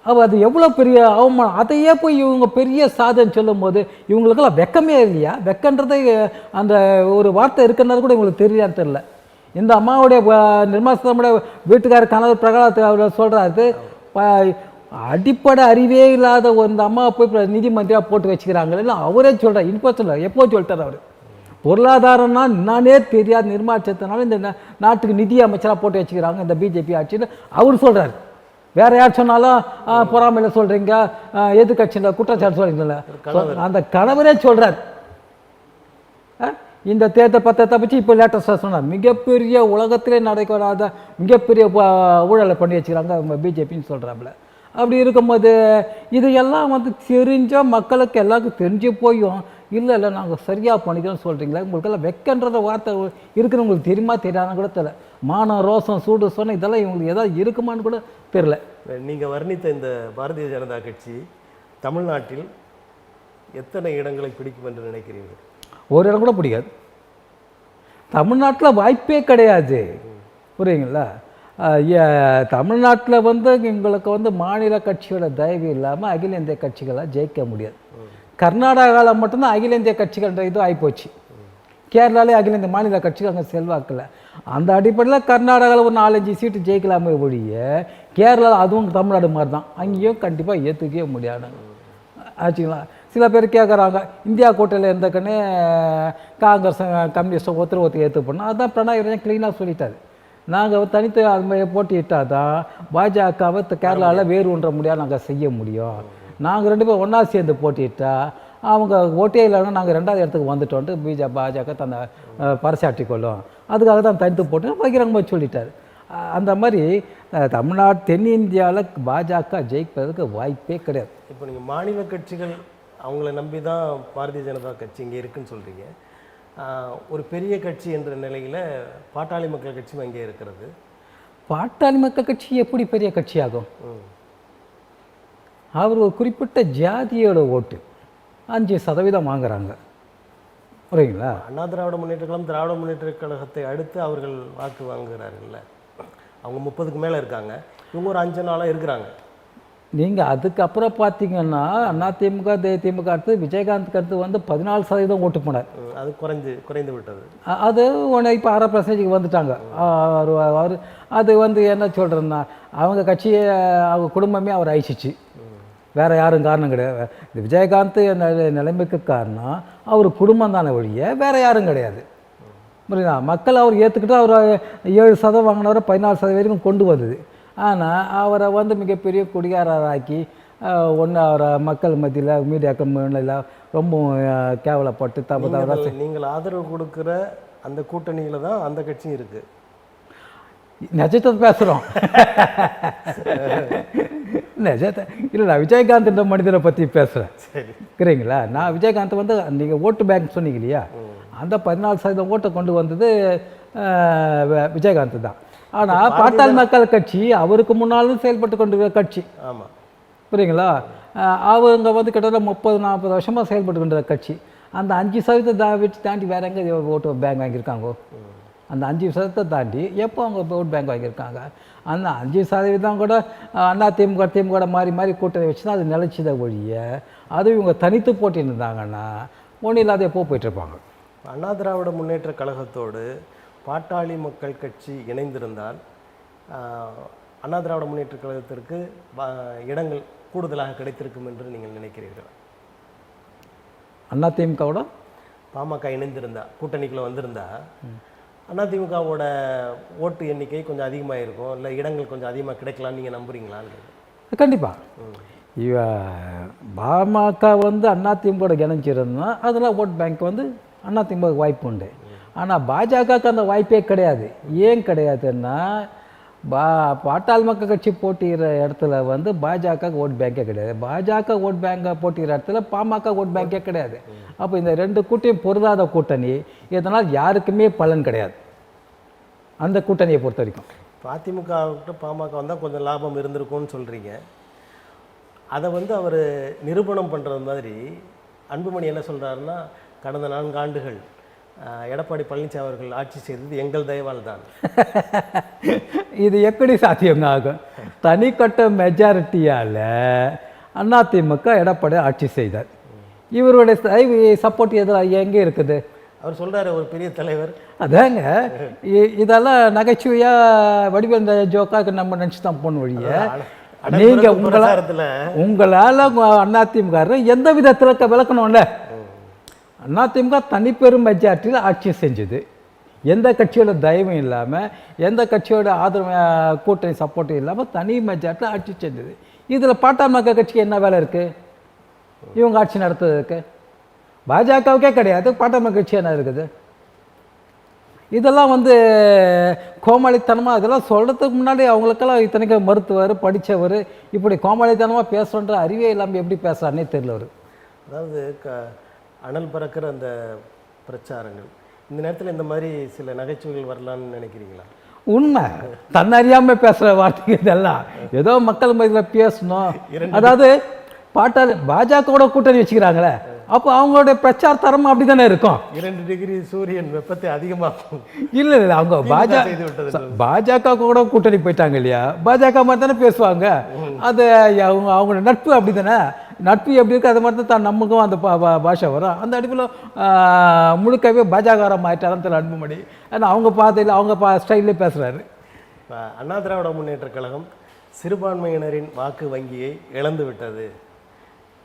அப்போ அது எவ்வளோ பெரிய அவமானம். அதையே போய் இவங்க பெரிய சாதனை சொல்லும் போது இவங்களுக்கெல்லாம் வெக்கமே இல்லையா? வெக்கன்றதை அந்த ஒரு வார்த்தை இருக்குன்றது கூட இவங்களுக்கு தெரியான்னு தெரில. இந்த அம்மாவுடைய நிர்மலா சீதாராமனுடைய வீட்டுக்காரர் கணவர் பிரகலாத் அவர் சொல்கிறாரு, அடிப்படை அறிவே இல்லாத இந்த அம்மாவை போய் நிதி மந்திரியாக போட்டு வச்சுக்கிறாங்களே அவரே சொல்கிறார். இப்போ சொல்கிறார், எப்போ சொல்லிட்டார் அவர். பொருளாதாரம்னா நானே தெரியாது நிர்மாச்சத்தினால இந்த நாட்டுக்கு நிதி அமைச்சராக போட்டு வச்சுக்கிறாங்க இந்த பிஜேபி ஆட்சின்னு அவர் சொல்கிறார். வேறு யார் சொன்னாலும் பொறாமையில் சொல்கிறீங்க, எதிர்கட்சியில் குற்றச்சாட்டு சொல்கிறீங்கள, அந்த கணவரே சொல்கிறார். இந்த தேர்தல் பத்திரத்தை பற்றி இப்போ லேட்டஸ்டாக சொன்னார், மிகப்பெரிய உலகத்திலே நடக்காத மிகப்பெரிய ஊழலை பண்ணி வச்சுக்கிறாங்க பிஜேபின்னு சொல்கிறாப்புல. அப்படி இருக்கும்போது இதையெல்லாம் வந்து தெரிஞ்சால் மக்களுக்கு எல்லாருக்கும் தெரிஞ்சு போயும் இல்லை நாங்கள் சரியாக பண்ணிக்கிறோன்னு சொல்கிறீங்களா? உங்களுக்கெல்லாம் வெக்கன்றத வார்த்தை இருக்குன்னு உங்களுக்கு தெரியுமா தெரியாதுன்னு கூட தெரியல. மானம் ரோசம் சூடு சொன்ன இதெல்லாம் இவங்களுக்கு ஏதாவது இருக்குமான்னு கூட தெரில. நீங்கள் வர்ணித்த இந்த பாரதிய ஜனதா கட்சி தமிழ்நாட்டில் எத்தனை இடங்களை பிடிக்கும் என்று நினைக்கிறீர்கள்? ஒரு இடம் கூட பிடிக்காது. தமிழ்நாட்டில் வாய்ப்பே கிடையாது. புரியுங்களா? தமிழ்நாட்டில் வந்து எங்களுக்கு வந்து மாநில கட்சியோட தயவு இல்லாமல் அகில இந்திய கட்சிகளாக ஜெயிக்க முடியாது. கர்நாடகாவில் மட்டும்தான் அகில இந்திய கட்சிகள்ன்ற இது ஆகிப்போச்சு. கேரளாலே அகில இந்திய மாநில கட்சிகள் அங்கே செல்வாக்கில். அந்த அடிப்படையில் கர்நாடகாவில் ஒரு 4-5 சீட்டு ஜெயிக்கலாமே ஒழிய கேரளாவில் அதுவும் தமிழ்நாடு மாதிரி தான், அங்கேயும் கண்டிப்பாக ஏற்றுக்கவே முடியாது ஆச்சுங்களா. சில பேர் கேட்குறாங்க இந்தியா கூட்டணியில் இருந்தக்கன்னே காங்கிரஸ் கம்யூனிஸ்ட்டை ஒருத்தர் ஏற்று பண்ணோம். அதுதான் பிரணாய் விஜயன் க்ளீனாக சொல்லிட்டாரு. நாங்கள் தனித்து அது மாதிரி போட்டியிட்டால் தான் பாஜகவை கேரளாவில் வேறு ஒன்ற முடியாது நாங்கள் செய்ய முடியும். நாங்கள் 2 பேரும் ஒன்றா சேர்ந்து போட்டியிட்டா அவங்க ஓட்டே இல்லைன்னா நாங்கள் 2வது இடத்துக்கு வந்துட்டோன்ட்டு பாஜக தன்னை பறைசாட்டி கொள்ளும். அதுக்காக தான் தனித்து போட்டு பகிரங்கமாக சொல்லிட்டார். அந்த மாதிரி தமிழ்நாடு தென்னிந்தியாவில் பாஜக ஜெயிப்பதற்கு வாய்ப்பே கிடையாது. இப்போ நீங்கள் மாநில கட்சிகள் அவங்கள நம்பி தான் பாரதிய ஜனதா கட்சி இங்கே இருக்குன்னு சொல்கிறீங்க. ஒரு பெரிய கட்சி என்ற நிலையில் பாட்டாளி மக்கள் கட்சியும் அங்கே இருக்கிறது. பாட்டாளி மக்கள் கட்சி எப்படி பெரிய கட்சியாகும்? அவர் ஒரு குறிப்பிட்ட ஜாதியோட ஓட்டு 5% வாங்குறாங்க. புரியுங்களா? அண்ணா திராவிட முன்னேற்ற கழகம் திராவிட முன்னேற்ற கழகத்தை அடுத்து அவர்கள் வாக்கு வாங்குகிறார்கள்ல. அவங்க 30க்கு மேலே இருக்காங்க, இவங்க ஒரு 5 இருக்கிறாங்க. நீங்கள் அதுக்கப்புறம் பார்த்தீங்கன்னா அதிமுக தேமுக அடுத்து விஜயகாந்த் அடுத்து வந்து 14% ஓட்டு போனார். அது குறைந்து விட்டது. அது ஒன்று இப்போ 6% வந்துட்டாங்க. அவர் அது வந்து என்ன சொல்கிறேன்னா அவங்க கட்சியை அவங்க குடும்பமே அவர் அழிச்சிச்சு. வேறு யாரும் காரணம் கிடையாது. இந்த விஜயகாந்த் நிலைமைக்கு காரணம் அவர் குடும்பம் தானே ஒழிய வேறு யாரும் கிடையாது. புரியுதா? மக்கள் அவர் ஏற்றுக்கிட்டு அவர் 7% வாங்கினவரை 14% வரைக்கும் கொண்டு வந்தது. ஆனால் அவரை வந்து மிகப்பெரிய குடிகாரராக்கி ஒன்று அவரை மக்கள் மத்தியில் மீடியாக்கள் முன்னிலையில் ரொம்ப கேவலப்பட்டு தப்பு. நீங்கள் ஆதரவு கொடுக்குற அந்த கூட்டணியில் தான் அந்த கட்சியும் இருக்குது. நிஜத்தை பேசுகிறோம். நிஜத்தை இல்லை, நான் விஜயகாந்த் மனிதரை பற்றி பேசுகிறேன். சரிங்களா? நான் விஜயகாந்த் வந்து நீங்கள் ஓட்டு பேங்க் சொன்னீங்க இல்லையா, அந்த 14% ஓட்டை கொண்டு வந்தது விஜயகாந்த் தான். ஆனால் பாட்டாளி மக்கள் கட்சி அவருக்கு முன்னாலும் செயல்பட்டு கொண்டு கட்சி. ஆமாம், புரியுங்களா? அவங்க வந்து கிட்டத்தட்ட 30-40 வருஷமாக செயல்பட்டு கொண்ட கட்சி. அந்த 5% வச்சு தாண்டி வேற எங்கே ஓட்டு பேங்க் வாங்கியிருக்காங்க? அந்த 5% தாண்டி எப்போ அவங்க ஓட் பேங்க் வாங்கியிருக்காங்க? அந்த 5% கூட திமுக மாறி மாறி கூட்டணி வச்சு தான் அது நிலைச்சதை ஒழிய அது இவங்க தனித்து போட்டின்னு இருந்தாங்கன்னா ஒன்றும் இல்லாத எப்போ போயிட்டுருப்பாங்க. அண்ணா திராவிட முன்னேற்ற கழகத்தோடு பாட்டாளி மக்கள் கட்சி இணைந்திருந்தால் அண்ணா திராவிட முன்னேற்ற கழகத்திற்கு இடங்கள் கூடுதலாக கிடைத்திருக்கும் என்று நீங்கள் நினைக்கிறீர்கள்? அதிமுகவோட பாமக இணைந்திருந்தா, கூட்டணிக்குள்ளே வந்திருந்தா அதிமுகவோட ஓட்டு எண்ணிக்கை கொஞ்சம் அதிகமாக இருக்கும், இல்லை இடங்கள் கொஞ்சம் அதிகமாக கிடைக்கலான்னு நீங்கள் நம்புறீங்களான்னு? கண்டிப்பாக. பாமக வந்து அதிமுக இணைஞ்சிருந்தா அதில் ஓட் பேங்க் வந்து அதிமுக வாய்ப்பு உண்டு. ஆனால் பாஜகவுக்கு அந்த வாய்ப்பே கிடையாது. ஏன் கிடையாதுன்னா பாட்டாளி மக்கள் கட்சி போட்டியிற இடத்துல வந்து பாஜக ஓட் பேங்கே கிடையாது. பாஜக ஓட் பேங்கை போட்டியிற இடத்துல பாமக ஓட் பேங்கே கிடையாது. அப்போ இந்த 2 கூட்டணியும் பொருந்தாத கூட்டணி, இதனால் யாருக்குமே பலன் கிடையாது அந்த கூட்டணியை பொறுத்த வரைக்கும். அதிமுக பாமக வந்தால் கொஞ்சம் லாபம் இருந்திருக்கும்னு சொல்கிறீங்க. அதை வந்து அவர் நிரூபணம் பண்ணுறது மாதிரி அன்புமணி என்ன சொல்கிறாருன்னா, கடந்த 4 ஆண்டுகள் எடப்பாடி பழனிசாமி அவர்கள் ஆட்சி செய்தது எங்கள் தயவால் தான். இது எப்படி சாத்தியம் ஆகும்? தனிக்கட்ட மெஜாரிட்டியால் அதிமுக எடப்பாடி ஆட்சி செய்தார். இவருடைய சப்போர்ட் எதில் எங்கே இருக்குது? அவர் சொல்கிறாரு ஒரு பெரிய தலைவர். அதாங்க, இதெல்லாம் நகைச்சுவையாக வடிவேல் ஜோக்காக நம்ம நினச்சி தான் போன வழிய நீங்கள் உங்களால் அதிமுக எந்த விதத்தில் விளக்கணும்ல? அதிமுக தனிப்பெரும் மெஜாரிட்டியில் ஆட்சி செஞ்சது. எந்த கட்சியோட தயவும் இல்லாமல், எந்த கட்சியோட ஆதரவு கூட்டணி சப்போர்ட்டும் இல்லாமல் தனி மெஜாரிட்டியில் ஆட்சி செஞ்சது. இதில் பாட்டாளி மக்கள் கட்சிக்கு என்ன வேலை இருக்குது? இவங்க ஆட்சி நடத்துறதுக்கு பாஜகவுக்கே கிடையாது, பாட்டாளி மக்கள் கட்சி என்ன இருக்குது? இதெல்லாம் வந்து கோமாளித்தனமாக, இதெல்லாம் சொல்கிறதுக்கு முன்னாடி அவங்களுக்கெல்லாம் இத்தனைக்கு மருத்துவர் படித்தவர் இப்படி கோமாளித்தனமாக பேசுகின்ற அறிவே இல்லாமல் எப்படி பேசுகிறாருன்னே தெரியல அவர். அதாவது அனல் பறக்கிற அந்த பிரச்சாரங்கள் இந்த நேரத்தில் இந்த மாதிரி சில நகைச்சுவைகள் வரலான்னு நினைக்கிறீங்களா? உண்மை, தன்னறியாமல் பேசுகிற வார்த்தைங்க இதெல்லாம். ஏதோ மக்கள் மத்தியில் பேசணும். அதாவது பாட்டாளி பாஜகவோட கூட்டணி வச்சுக்கிறாங்களே, அப்போ அவங்களுடைய பிரச்சார தரம் அப்படி தானே இருக்கும். 2 டிகிரி சூரியன் வெப்பத்தை அதிகமாகும். இல்லை இல்லை, அவங்க பாஜக கூட கூட்டணி போயிட்டாங்க இல்லையா, பாஜக மாதிரி தானே பேசுவாங்க. அது அவங்களோட நட்பு அப்படி தானே. நட்பு எப்படி இருக்குது அது மாதிரி தான் நமக்கும் அந்த பாஷை வரும். அந்த அடிப்பில் முழுக்கவே பாஜகரம் ஆயிட்டாரன் தெரியல அன்புமணி. ஏன்னா அவங்க பார்த்தையில் அவங்க ஸ்டைல்லே பேசுகிறாரு. அண்ணா திராவிட முன்னேற்ற கழகம் சிறுபான்மையினரின் வாக்கு வங்கியை இழந்து விட்டது.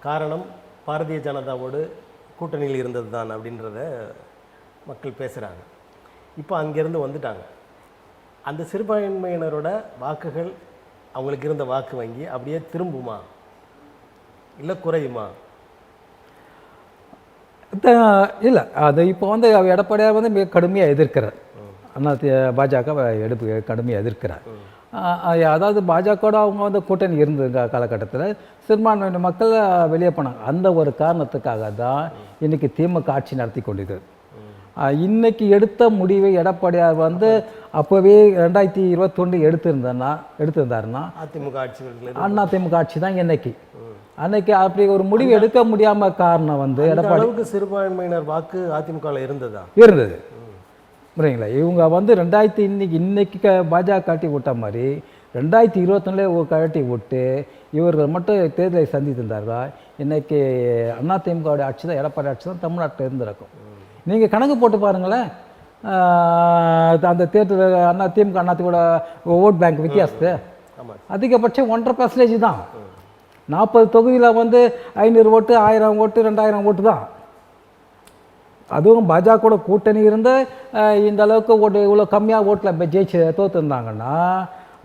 காரணம் பாரதிய ஜனதாவோடு கூட்டணியில் இருந்தது தான் அப்படின்றத மக்கள் பேசுகிறாங்க. இப்போ அங்கேருந்து வந்துட்டாங்க. அந்த சிறுபான்மையினரோட வாக்குகள், அவங்களுக்கு இருந்த வாக்கு வங்கி அப்படியே திரும்புமா இல்லை குறையுமா? இல்லை, அது இப்போ வந்து எடப்பாடியார் வந்து மிக கடுமையாக எதிர்க்கிறார். பாஜக கடுமையாக எதிர்க்கிறார். அதாவது பாஜகவோட அவங்க வந்து கூட்டணி இருந்த காலகட்டத்தில் சிறுபான்மையின மக்கள் வெளியே போனாங்க. அந்த ஒரு காரணத்துக்காக தான் இன்றைக்கி திமுக ஆட்சி நடத்தி கொண்டிருக்கிறது. இன்னைக்கு எடுத்த முடிவை எடப்பாடியார் வந்து அப்போவே 2021 எடுத்திருந்தாருன்னா அதிமுக ஆட்சி தான் இன்னைக்கு. அன்னைக்கு அப்படி ஒரு முடிவு எடுக்க முடியாம காரணம் வந்து எடப்பாடி சிறுபான்மையினர் வாக்கு அதிமுகவில் இருந்தது புரியுங்களா. இவங்க வந்து இன்னைக்கு பாஜக காட்டி விட்ட மாதிரி 2021 கழட்டி விட்டு இவர்கள் மட்டும் தேர்தலை சந்தித்திருந்தார்களா இன்னைக்கு அதிமுகவுடைய ஆட்சி தான், எடப்பாடி ஆட்சி தான் தமிழ்நாட்டில் இருந்திருக்கும். நீங்கள் கணக்கு போட்டு பாருங்களேன், அந்த தேர்தல் அதிமுக ஓட் பேங்க் வித்தியாசத்து அதிகபட்சம் 1.5% தான். 40 தொகுதியில் வந்து 500 ஓட்டு, 1000 ஓட்டு, 2000 ஓட்டு தான். அதுவும் பாஜக கூட்டணி இருந்த இந்த அளவுக்கு ஓட்டு இவ்வளோ கம்மியாக ஓட்டில் ஜெயிச்சு தோற்றுருந்தாங்கன்னா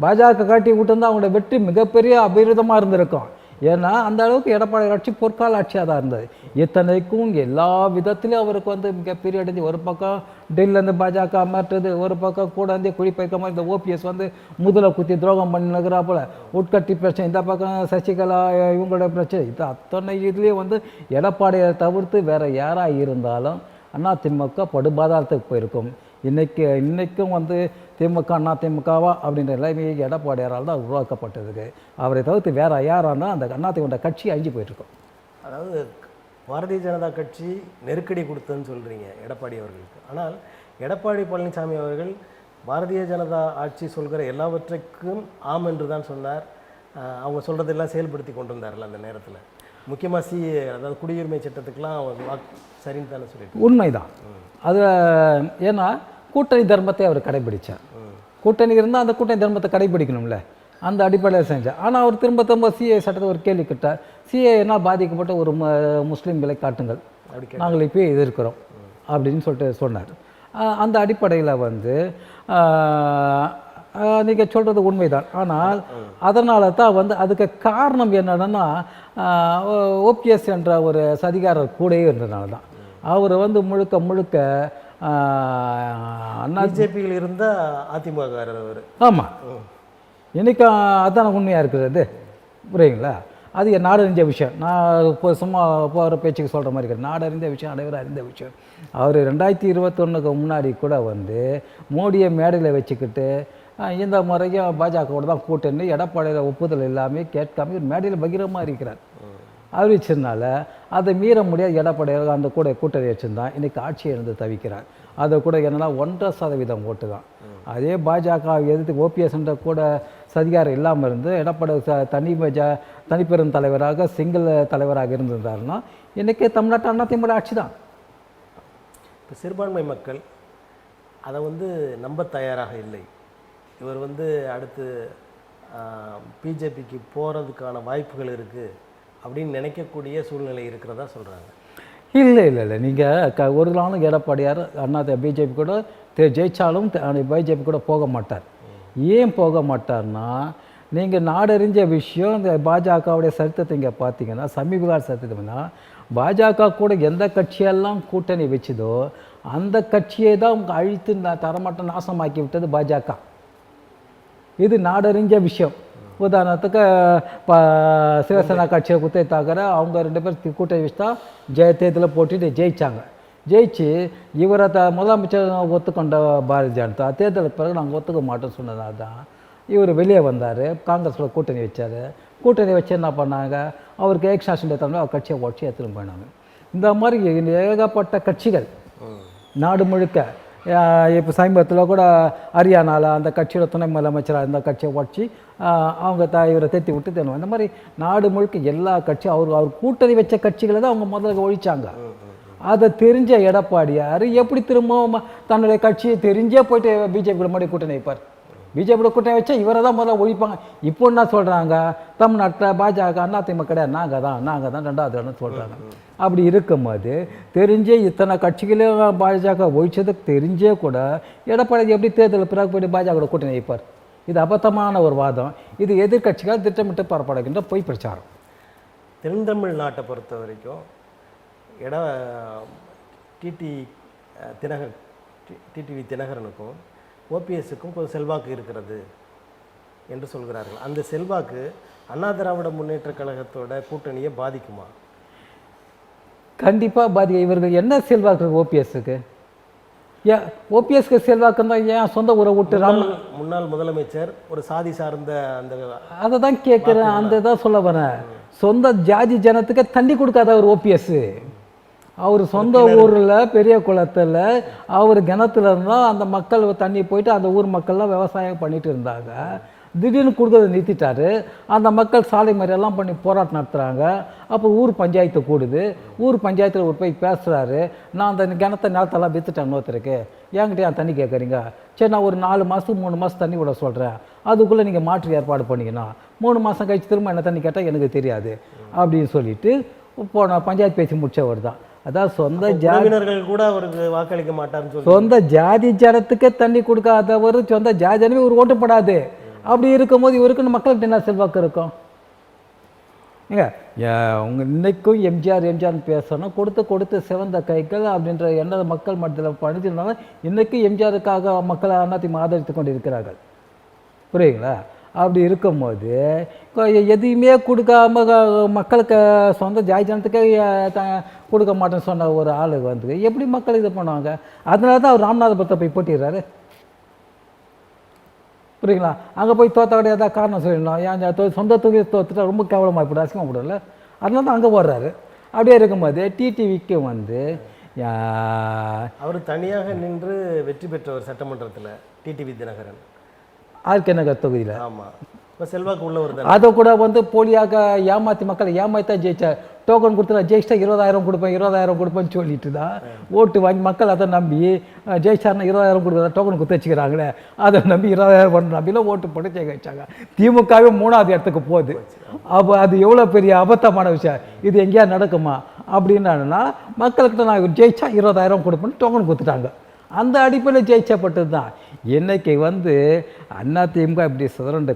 பாஜக காட்டி விட்டுருந்தா அவங்களோட வெற்றி மிகப்பெரிய அபிவிருதமாக இருந்திருக்கும். ஏன்னா அந்த அளவுக்கு எடப்பாடி ஆட்சி பொற்கால ஆட்சியாக தான் இருந்தது. இத்தனைக்கும் எல்லா விதத்துலேயும் அவருக்கு வந்து மிகப்பெரிய அடைஞ்சு, ஒரு பக்கம் டெல்லியிலேருந்து பாஜக மாற்றுறது, ஒரு பக்கம் கூட வந்து குடிப்பயக்க மாதிரி இந்த ஓபிஎஸ் வந்து முதல குத்தி துரோகம் பண்ணினுக்கிறா போல், உட்கட்டி பிரச்சனை, இந்த பக்கம் சசிகலா இவங்களோட பிரச்சனை, இது அத்தனை இதுலேயும் வந்து எடப்பாடியை தவிர்த்து வேறு யாராக இருந்தாலும் அதிமுக படுபாதாரத்துக்கு போயிருக்கும். இன்றைக்கும் வந்து திமுக அதிமுகவா அப்படின்ற நிலைமையை எடப்பாடியாரால் தான் உருவாக்கப்பட்டதுக்கு. அவரை தவிர்த்து வேற யாரானா அந்த அதிமுக கட்சி அழிஞ்சு போயிட்டுருக்கோம். அதாவது பாரதிய ஜனதா கட்சி நெருக்கடி கொடுத்ததுன்னு சொல்கிறீங்க எடப்பாடி அவர்களுக்கு. ஆனால் எடப்பாடி பழனிசாமி அவர்கள் பாரதிய ஜனதா ஆட்சி சொல்கிற எல்லாவற்றுக்கும் ஆம் என்று தான் சொன்னார். அவங்க சொல்கிறதெல்லாம் செயல்படுத்தி கொண்டு வந்தார்கள் அந்த நேரத்தில். முக்கியமாக அதாவது குடியுரிமை சட்டத்துக்கெலாம் சரின்னு தானே சொல்லிட்டு. உண்மைதான் அது. ஏன்னா கூட்டணி தர்மத்தை அவர் கடைபிடித்தார். கூட்டணி இருந்தால் அந்த கூட்டணி தர்மத்தை கடைபிடிக்கணும்ல, அந்த அடிப்படையில் செஞ்சார். ஆனால் அவர் திரும்ப சிஏ சட்டத்தை ஒரு கேள்வி கேட்டார். சிஏனா பாதிக்கப்பட்ட ஒரு முஸ்லீம்களை காட்டுங்கள், நாங்கள் இப்போ எதிர்க்கிறோம் அப்படின்னு சொல்லிட்டு சொன்னார். அந்த அடிப்படையில் வந்து நீங்கள் சொல்கிறது உண்மைதான். ஆனால் அதனால தான் வந்து அதுக்கு காரணம் என்னன்னா ஓபிஎஸ் என்ற ஒரு சதிகாரர் கூடவே இருந்ததுனால தான். அவர் வந்து முழுக்க பிஜேபியில் இருந்த அதிமுக. ஆமாம், இன்னைக்கு அதான உண்மையாக இருக்கிறது, புரியுங்களா. அது நாடு அறிஞ்ச விஷயம். நான் இப்போ சும்மா போகிற பேச்சுக்கு சொல்கிற மாதிரி இருக்கிறது. நாடு அறிந்த விஷயம், அனைவரும் அறிந்த விஷயம். அவர் 2021 முன்னாடி கூட வந்து மோடியை மேடையில் வச்சுக்கிட்டு இந்த முறையும் பாஜகவோட தான் கூட்டணி, எடப்பாடியில் ஒப்புதல் எல்லாமே கேட்காம மேடையில் பகிரமாக இருக்கிறார் அறிவிச்சதுனால அதை மீற முடியாது. எடப்பாடியார் அந்த கூட்டணி வச்சுருந்தான் இன்றைக்கி ஆட்சியை இருந்து தவிக்கிறார். அதை கூட என்னென்னா 1.5% ஓட்டு தான். அதே பாஜக எதிர்த்து ஓபிஎஸ்ன்ற கூட சதிகாரம் இல்லாமல் இருந்து எடப்பாடி தனிப்பெரும் தலைவராக சிங்கிள் தலைவராக இருந்திருந்தாருன்னா இன்றைக்கி தமிழ்நாட்டு அதிமுக ஆட்சி தான். இப்போ சிறுபான்மை மக்கள் அதை வந்து நம்ப தயாராக இல்லை. இவர் வந்து அடுத்து பிஜேபிக்கு போகிறதுக்கான வாய்ப்புகள் இருக்குது அப்படின்னு நினைக்கக்கூடிய சூழ்நிலை இருக்கிறதா சொல்கிறாங்க. இல்லை, நீங்கள் ஒரு நாளும் எடப்பாடியார் பிஜேபி கூட ஜெயித்தாலும் பிஜேபி கூட போக மாட்டார். ஏன் போக மாட்டார்னா, நீங்கள் நாடறிஞ்ச விஷயம் இந்த பாஜகவுடைய சரித்திரத்தை இங்கே பார்த்தீங்கன்னா, சமீப கால சரித்திரம்னா பாஜக கூட எந்த கட்சியெல்லாம் கூட்டணி வச்சுதோ அந்த கட்சியை தான் அவங்க அழித்து தரமாட்டம் நாசமாக்கி விட்டது பாஜக. இது நாடறிஞ்ச விஷயம். உதாரணத்துக்கு சிவசேனா கட்சியை குத்தை தாக்கற அவங்க 2 பேர் கூட்டணி வச்சு தான் தேர்தலில் போட்டிட்டு ஜெயித்தாங்க. ஜெயிச்சு இவரை முதலமைச்சர் ஒத்துக்கொண்ட பாரதிய ஜனதா தேர்தலுக்கு பிறகு நாங்கள் ஒத்துக்க மாட்டோம்னு சொன்னதால் தான் இவர் வெளியே வந்தார். காங்கிரஸில் கூட்டணி வச்சார். கூட்டணி வச்சு என்ன பண்ணாங்க, அவருக்கு ஏக்ஷாஷன் எடுத்தாங்க, அவர் கட்சியை உடச்சி எடுத்துன்னு போயினாங்க. இந்த மாதிரி ஏகப்பட்ட கட்சிகள் நாடு முழுக்க. இப்போ சமீபத்தில் கூட ஹரியானாவில் அந்த கட்சியோட துணை முதலமைச்சராக இந்த கட்சியை உடச்சி அவங்க இவரை தேத்தி விட்டு தருவோம். இந்த மாதிரி நாடு முழுக்க எல்லா கட்சியும் அவர் கூட்டணி வச்ச கட்சிகளை தான் அவங்க முதல்ல ஒழிச்சாங்க. அதை தெரிஞ்ச எடப்பாடியார் எப்படி திரும்பவும் தன்னுடைய கட்சியை தெரிஞ்சே போயிட்டு பிஜேபி கூட கூட்டணி வைப்பார்? பிஜேபியோட கூட்டணி வச்சா இவரை தான் முதல்ல ஒழிப்பாங்க. இப்போ என்ன சொல்கிறாங்க, தமிழ்நாட்டில் பாஜக அதிமுக கிடையாது, நாங்கள் தான் ரெண்டாவது இடம்னு சொல்கிறாங்க. அப்படி இருக்கும்போது தெரிஞ்சே இத்தனை கட்சிகளையும் பாஜக ஒழிச்சதுக்கு தெரிஞ்சே கூட எடப்பாடி எப்படி தேர்தல் பிறகு போய்ட்டு பாஜக கூட்டணி வைப்பார்? இது அபத்தமான ஒரு வாதம். இது எதிர்கட்சிகள் திட்டமிட்டு பரப்படைகின்ற பொய் பிரச்சாரம். தென் தமிழ்நாட்டை பொறுத்த வரைக்கும் டிடிவி தினகரனுக்கும் ஓபிஎஸ்ஸுக்கும் கொஞ்சம் செல்வாக்கு இருக்கிறது என்று சொல்கிறார்கள். அந்த செல்வாக்கு அண்ணா திராவிட முன்னேற்ற கழகத்தோட கூட்டணியை பாதிக்குமா? கண்டிப்பாக பாதிக்கும். இவர்கள் என்ன செல்வாக்கு ஓபிஎஸ்ஸுக்கு? ஏன் ஓபிஎஸ்க்கு செல்வாக்குன்னா ஏன் சொந்த ஊரை விட்டு முன்னாள் முதலமைச்சர் ஒரு சாதி சார்ந்த அந்த அதை தான் கேட்குறேன், அந்த தான் சொல்ல வரேன். சொந்த ஜாதி ஜனத்துக்கு தண்ணி கொடுக்காத ஒரு ஓபிஎஸ். அவர் சொந்த ஊரில் பெரிய குளத்தில் அவர் கிணத்துல இருந்தால் அந்த மக்கள் தண்ணி போயிட்டு அந்த ஊர் மக்கள்லாம் விவசாயம் பண்ணிட்டு இருந்தாங்க. திடீர்னு கொடுக்கறத நிறுத்திட்டாரு. அந்த மக்கள் சாலை மாதிரியெல்லாம் பண்ணி போராட்டம் நடத்துகிறாங்க. அப்போ ஊர் பஞ்சாயத்து கூடுது. ஊர் பஞ்சாயத்தில் ஒரு போய் பேசுகிறாரு, நான் அந்த நிலத்தெல்லாம் விற்றுட்டேன் இன்னொருத்தருக்கு, என்கிட்ட ஏன் தண்ணி கேட்குறீங்க? சரி, நான் ஒரு 4 மாதம் 3 மாதம் தண்ணி விட சொல்கிறேன், அதுக்குள்ளே நீங்கள் மாற்று ஏற்பாடு பண்ணிக்கணும். 3 மாதம் கழிச்சு திரும்ப என்ன தண்ணி கேட்டால் எனக்கு தெரியாது அப்படின்னு சொல்லிட்டு போன பஞ்சாயத்து பேசி முடிச்சவர் தான். அதாவது சொந்த ஜாதியினர்கள் கூட அவருக்கு வாக்களிக்க மாட்டார்னு சொல்லி சொந்த ஜாதி ஜனத்துக்கே தண்ணி கொடுக்காதவர் சொந்த ஜாதி ஜனமே ஒரு ஓட்டுப்படாது. அப்படி இருக்கும்போது இவருக்குன்னு மக்கள்கிட்ட என்ன செல்வாக்கு இருக்கும்? ஏங்க இன்னைக்கும் எம்ஜிஆர்னு பேசணும், கொடுத்து சிவந்த கைகள் அப்படின்ற எண்ண மக்கள் மட்டத்தில் பணிச்சிருந்தாங்க. இன்றைக்கும் எம்ஜிஆருக்காக மக்களை அதிமுக ஆதரித்து கொண்டு இருக்கிறார்கள். புரியுங்களா? அப்படி இருக்கும்போது எதையுமே கொடுக்காம மக்களுக்கு சொந்த ஜாதி ஜனத்துக்கே கொடுக்க மாட்டேன்னு சொன்ன ஒரு ஆளுக்கு வந்து எப்படி மக்கள் இது பண்ணுவாங்க? அதனால தான் அவர் ராமநாதபுரத்தை போய் போட்டிடுறாரு. புரியுங்களா? அங்கே போய் தோற்ற விட ஏதாவது காரணம் சொல்லிடணும், ஏன் சொந்த தொகுதியை தோத்துட்டா ரொம்ப கேவலமாக போய்டும், அசிங்கமாக போடல. அதனால தான் அங்கே போடுறாரு. அப்படியே இருக்கும்போது டிடிவிக்கு வந்து அவர் தனியாக நின்று வெற்றி பெற்றவர் சட்டமன்றத்தில் டிடிவி தினகரன் ஆர்கே நகர் தொகுதியில். ஆமாம், இப்போ செல்வாக்கு உள்ளவர் தான். அதை கூட வந்து போலியாக ஏமாற்றி மக்களை ஏமாத்தான் ஜெயிச்சார். டோக்கன் கொடுத்துட்டா ஜெயிச்சிட்டா 20,000 கொடுப்பேன்னு சொல்லிட்டு தான் ஓட்டு வாங்கி மக்கள் அதை நம்பி ஜெயிச்சார்னா 20,000 கொடுக்குறதா டோக்கன் கொடுத்து வச்சுக்கிறாங்களே, அதை நம்பி 20,000 பண்ண நம்பிலாம் ஓட்டு போட்டு ஜெயிக்க வச்சாங்க. திமுகவே 3வது இடத்துக்கு போகுது. அப்போ அது எவ்வளோ பெரிய அபத்தமான விஷயம். இது எங்கேயா நடக்குமா? அப்படின்னா மக்கள்கிட்ட நான் ஜெயிச்சா 20,000 கொடுப்பேன்னு டோக்கன் கொடுத்துட்டாங்க. அந்த அடிப்படையில் ஜெயிச்சப்பட்டது தான். இன்றைக்கி வந்து அதிமுக இப்படி சிதறண்டு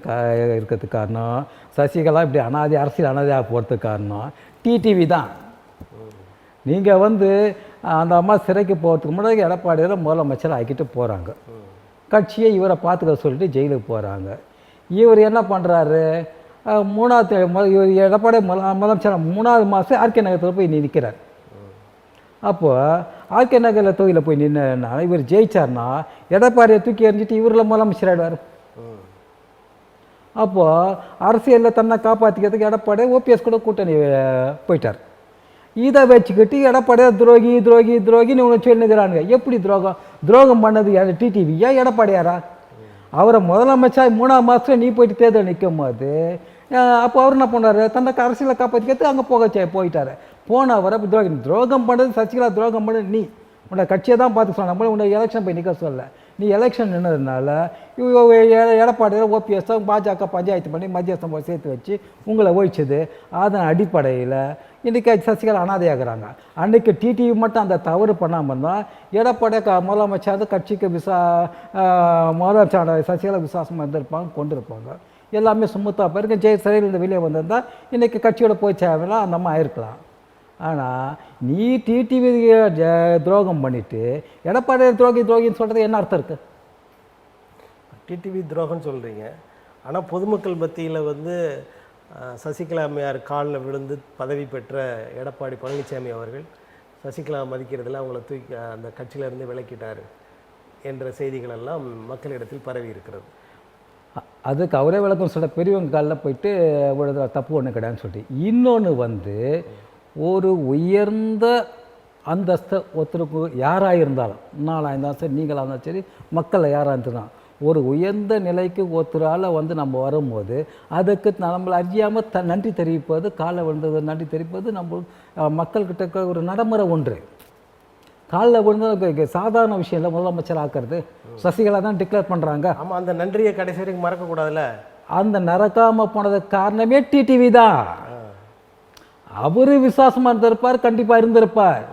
இருக்கிறதுக்கு காரணம், சசிகலா இப்படி அரசியல் அனாதையாக போகிறதுக்கு காரணம் டிடிவி தான். நீங்கள் வந்து அந்த அம்மா சிறைக்கு போகிறதுக்கு முன்னாடி எடப்பாடியில் முதலமைச்சர் ஆக்கிட்டு போகிறாங்க. கட்சியை இவரை பார்த்துக்க சொல்லிட்டு ஜெயிலுக்கு போகிறாங்க. இவர் என்ன பண்ணுறாரு? எடப்பாடி முதலமைச்சர் 3வது மாதம் ஆர்கே நகரத்தில் போய் நிற்கிறார். அப்போது ஆர்கே நகரில் தொகுதியில் போய் நின்னா இவர் ஜெயிச்சார்னா எடப்பாடியை தூக்கி எறிஞ்சிட்டு இவரில் முதலமைச்சர் ஆகிடுவார். அப்போது அரசியலில் தன்னை காப்பாற்றிக்கிறதுக்கு எடப்பாடி ஓபிஎஸ் கூட கூட்டணி போயிட்டார். இதை வச்சுக்கிட்டு எடப்பாடியை துரோகின்னு இவங்க சொல்லிக்கிறானுங்க. எப்படி துரோகம் பண்ணது டிடிவியா எடப்பாடியாரா? அவரை முதலமைச்சர் 3வது மாதத்தில் நீ போயிட்டு தேர்தல் நிற்கும் போது அப்போ அவர் என்ன பண்ணார்? தன்னை அரசியலை காப்பாற்றிக்கிறது அங்கே போயிட்டார். போனவரை துரோகம் பண்ணது சசிகலா, துரோகம் பண்ணது நீ. உன்னை கட்சியை தான் பார்த்து சொன்ன, நம்மள உன்னை எலெக்ஷன் போய் நிற்க சொல்ல. நீ எலெக்ஷன் நின்றதுனால எடப்பாடியில் ஓபிஎஸ் பாஜக பஞ்சாயத்து பண்ணி மத்தியஸ்தம் போய் சேர்த்து வச்சு உங்களை ஒழிச்சது. அதன் அடிப்படையில் இன்றைக்கி சசிகலா அனாதையாகிறாங்க. அன்றைக்கி டிடிவி மட்டும் அந்த தவறு பண்ணாமல் இருந்தால் எடப்பாடி முதலமைச்சர் கட்சிக்கு முதலமைச்சர் சசிகலா விசுவாசமாக இருந்திருப்பாங்க, கொண்டு இருப்பாங்க. எல்லாமே சுமத்தாக பாருங்க. சிறையிலிருந்து வெளியே வந்திருந்தால் இன்றைக்கி கட்சியோட போய் சேவலாம் அந்த மாதிரி ஆயிருக்கலாம். ஆனால் நீ டிடிவி துரோகம் பண்ணிவிட்டு எடப்பாடி துரோகின்னு சொல்கிறது என்ன அர்த்தம் இருக்குது? டிடிவி துரோகம்னு சொல்கிறீங்க, ஆனால் பொதுமக்கள் மத்தியில் வந்து சசிகலா அம்மையார் காலில் விழுந்து பதவி பெற்ற எடப்பாடி பழனிசாமி அவர்கள் சசிகலா மதிக்கிறதுல அவங்கள தூக்கி அந்த கட்சியிலேருந்து விலக்கிட்டார் என்ற செய்திகள் எல்லாம் மக்களிடத்தில் பரவி இருக்கிறது. அதுக்கு அவரே விளக்கம் சொல்ல, பெரியவங்க காலில் போயிட்டு விழுத தப்பு ஒன்று கிடையாதுன்னு சொல்லிட்டு. இன்னொன்று வந்து ஒரு உயர்ந்த அந்தஸ்தை ஒருத்தருக்கு யாராக இருந்தாலும், நாளாக இருந்தாலும் சரி, நீங்களாக இருந்தாலும் சரி, மக்களை யாராக இருந்தாலும் ஒரு உயர்ந்த நிலைக்கு ஒருத்தரால் வந்து நம்ம வரும்போது அதுக்கு நம்மளை அறியாமல் நன்றி தெரிவிப்பது, காலை விழுந்தது நன்றி தெரிவிப்பது நம்ம மக்கள்கிட்ட ஒரு நடைமுறை ஒன்று. காலில் விழுந்து சாதாரண விஷயம் இல்லை முதலமைச்சர் ஆக்கிறது. சசிகலா தான் டிக்ளேர் பண்ணுறாங்க. ஆமாம், அந்த நன்றியை கடைசி வரைக்கும் மறக்கக்கூடாதுல்ல. அந்த நடக்காமல் போனதுக்கு காரணமே டிடிவி தான். அவர் விசுவாசமாக இருந்திருப்பார், கண்டிப்பாக இருந்திருப்பார்.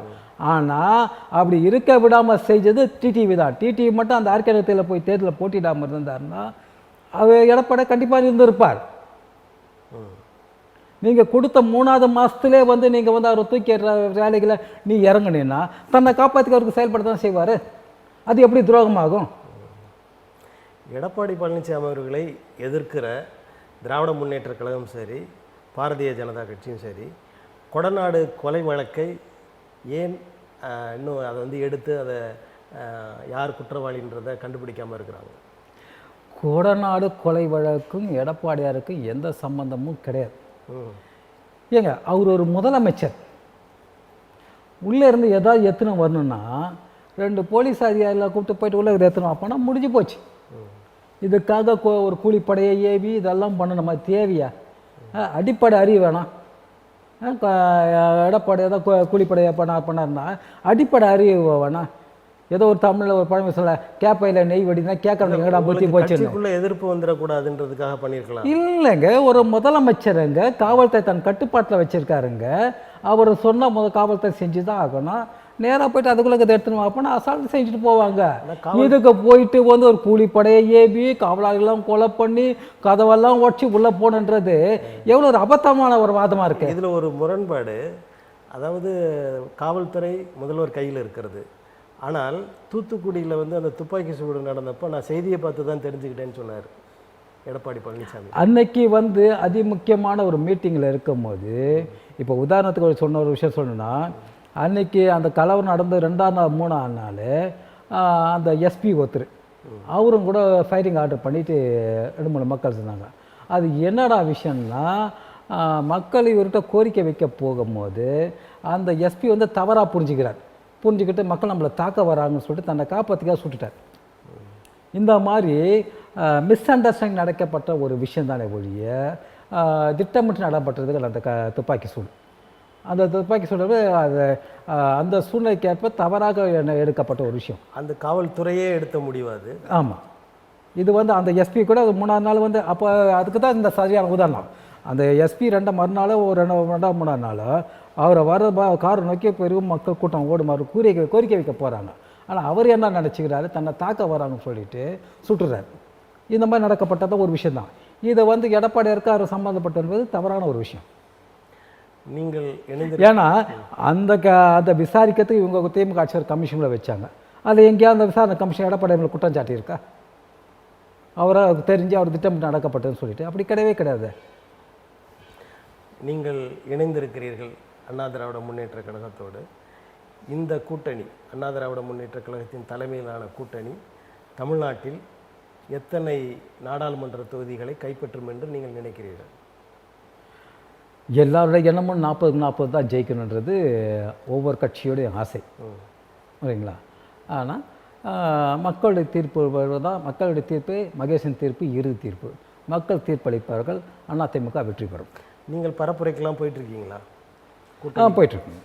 ஆனால் அப்படி இருக்க விடாமல் செஞ்சது டிடிவி தான். டிடிவி மட்டும் அந்த ஆர்கேடத்தில் போய் தேர்தலில் போட்டிடாமல் இருந்தாருன்னா அவர் எடப்பாடி கண்டிப்பாக இருந்திருப்பார். நீங்கள் கொடுத்த 3வது மாதத்துலேயே வந்து நீங்கள் வந்து அவரை தூக்கி வேலைகளை நீ இறங்குனீன்னா தன்னை காப்பாற்றிக்க அவருக்கு செயல்பட தான் செய்வார். அது எப்படி துரோகமாகும்? எடப்பாடி பழனிசாமி அவர்களை எதிர்க்கிற திராவிட முன்னேற்றக் கழகம் சரி, பாரதிய ஜனதா கட்சியும் சரி, கொடநாடு கொலை வழக்கை ஏன் இன்னும் அதை வந்து எடுத்து அதை யார் குற்றவாளின்றதை கண்டுபிடிக்காமல் இருக்கிறாங்க? கொடநாடு கொலை வழக்கும் எடப்பாடியாருக்கும் எந்த சம்பந்தமும் கிடையாது. ஏங்க, அவர் ஒரு முதலமைச்சர். உள்ளே இருந்து ஏதாவது எத்தனை வரணும்னா 2 போலீஸ் அதிகாரிகளை கூப்பிட்டு போயிட்டு உள்ளே எத்தனை அப்போனா முடிஞ்சு போச்சு. இதுக்காக ஒரு கூலிப்படையை ஏவி இதெல்லாம் பண்ணணுமா? தேவையா? அடிப்படை அறிவு வேணாம். எடப்பாடி ஏதோ கூலிப்படையை பண்ணாருன்னா அடிப்படை அறிவு வேணாம். ஏதோ ஒரு தமிழில் ஒரு பழமை சொல்ல கேப்பையில் நெய் வடினா கேட்கறது எங்கடா புத்தி போச்சு. எதிர்ப்பு வந்துடக்கூடாதுன்றதுக்காக பண்ணியிருக்கலாம். இல்லைங்க, ஒரு முதலமைச்சருங்க காவல்துறை தன் கட்டுப்பாட்டில் வச்சுருக்காருங்க. அவர் சொன்ன காவல்துறை செஞ்சு தான் ஆகணும். நேராக போயிட்டு அதுக்குள்ளே இதை எடுத்துன்னு அப்போனா அசால்ட்டு செஞ்சுட்டு போவாங்க. இதுக்கு போயிட்டு வந்து ஒரு கூலிப்படையை ஏவி காவலாளர்கள்லாம் கொலை பண்ணி கதவெல்லாம் உடச்சி உள்ளே போகணுன்றது எவ்வளோ ஒரு அபத்தமான ஒரு வாதமாக இருக்குது. இதில் ஒரு முரண்பாடு. அதாவது காவல்துறை முதல்வர் கையில் இருக்கிறது. ஆனால் தூத்துக்குடியில் வந்து அந்த துப்பாக்கி சூடு நடந்தப்போ நான் செய்தியை பார்த்து தான் தெரிஞ்சுக்கிட்டேன்னு சொன்னார் எடப்பாடி பழனிசாமி. அன்னைக்கு வந்து அதிமுக்கியமான ஒரு மீட்டிங்கில் இருக்கும்போது, இப்போ உதாரணத்துக்கு சொன்ன ஒரு விஷயம் சொல்லணும்னா, அன்னைக்கு அந்த கலவரம் நடந்து 2ஆம் நாள் 3ஆம் நாள் அந்த எஸ்பி ஒருத்தர் அவரும் கூட ஃபைரிங் ஆர்டர் பண்ணிவிட்டு 2-3 மக்கள் சொன்னாங்க. அது என்னடா விஷயம்னா, மக்கள் இவர்கிட்ட கோரிக்கை வைக்க போகும்போது அந்த எஸ்பி வந்து தவறாக புரிஞ்சுக்கிட்டு மக்கள் நம்மளை தாக்க வராங்கன்னு சொல்லிட்டு தன்னை காப்பாற்றிக்காக சுட்டுட்டார். இந்த மாதிரி மிஸ் அண்டர்ஸ்டாண்டிங் நடக்கப்பட்ட ஒரு விஷயம் தானே ஒழிய திட்டமிட்டு நடப்பட்டதுக்கு அந்த துப்பாக்கி சூடு. அந்த துப்பாக்கி சூடு அது அந்த சூழ்நிலைக்கேற்ப தவறாக எடுக்கப்பட்ட ஒரு விஷயம். அந்த காவல்துறையே எடுத்த முடிவாது. ஆமாம், இது வந்து அந்த எஸ்பி கூட 3ஆம் நாள் வந்து அப்போ அதுக்கு தான் இந்த சரியான உதாரணம். அந்த எஸ்பி மறுநாள் ஒரு 2-3 நாள் அவரை வர காரை நோக்கி பெரும் மக்கள் கூட்டம் ஓடுமாறு கோரிக்கை வைக்க போகிறாங்க. ஆனால் அவர் என்ன நினச்சிக்கிறாரு, தன்னை தாக்க வராங்கன்னு சொல்லிட்டு சுட்டுறாரு. இந்த மாதிரி நடக்கப்பட்டத ஒரு விஷயந்தான். இதை வந்து எடப்பாடியாருக்கு அவர் சம்மந்தப்பட்ட என்பது தவறான ஒரு விஷயம். நீங்கள் ஏன்னா அந்த விசாரிக்கிறதுக்கு இவங்க திமுக ஆட்சியர் கமிஷனில் வச்சாங்க. அது எங்கேயாவது அந்த விசாரணை கமிஷன் எடப்பாடி மேலே குற்றம் சாட்டியிருக்கா? அவரை தெரிஞ்சு அவர் திட்டமிட்டு நடக்கப்பட்டதுன்னு சொல்லிட்டு அப்படி கிடையவே கிடையாது. நீங்கள் இணைந்திருக்கிறீர்கள் அண்ணா திராவிட முன்னேற்ற கழகத்தோடு. இந்த கூட்டணி, அண்ணா திராவிட முன்னேற்ற கழகத்தின் தலைமையிலான கூட்டணி தமிழ்நாட்டில் எத்தனை நாடாளுமன்ற தொகுதிகளை கைப்பற்றும் என்று நீங்கள் நினைக்கிறீர்கள்? எல்லாருடைய எண்ணமும் 40-40 தான் ஜெயிக்கணுன்றது ஒவ்வொரு கட்சியோடைய ஆசை, சரிங்களா? ஆனால் மக்களுடைய தீர்ப்பு தான். மக்களுடைய தீர்ப்பு, மகேசன் தீர்ப்பு இறுதி தீர்ப்பு. மக்கள் தீர்ப்பளிப்பார்கள், அதிமுக வெற்றி பெறும். நீங்கள் பரப்புரைக்கெல்லாம் போயிட்டுருக்கீங்களா? போயிட்டுருக்கோங்க.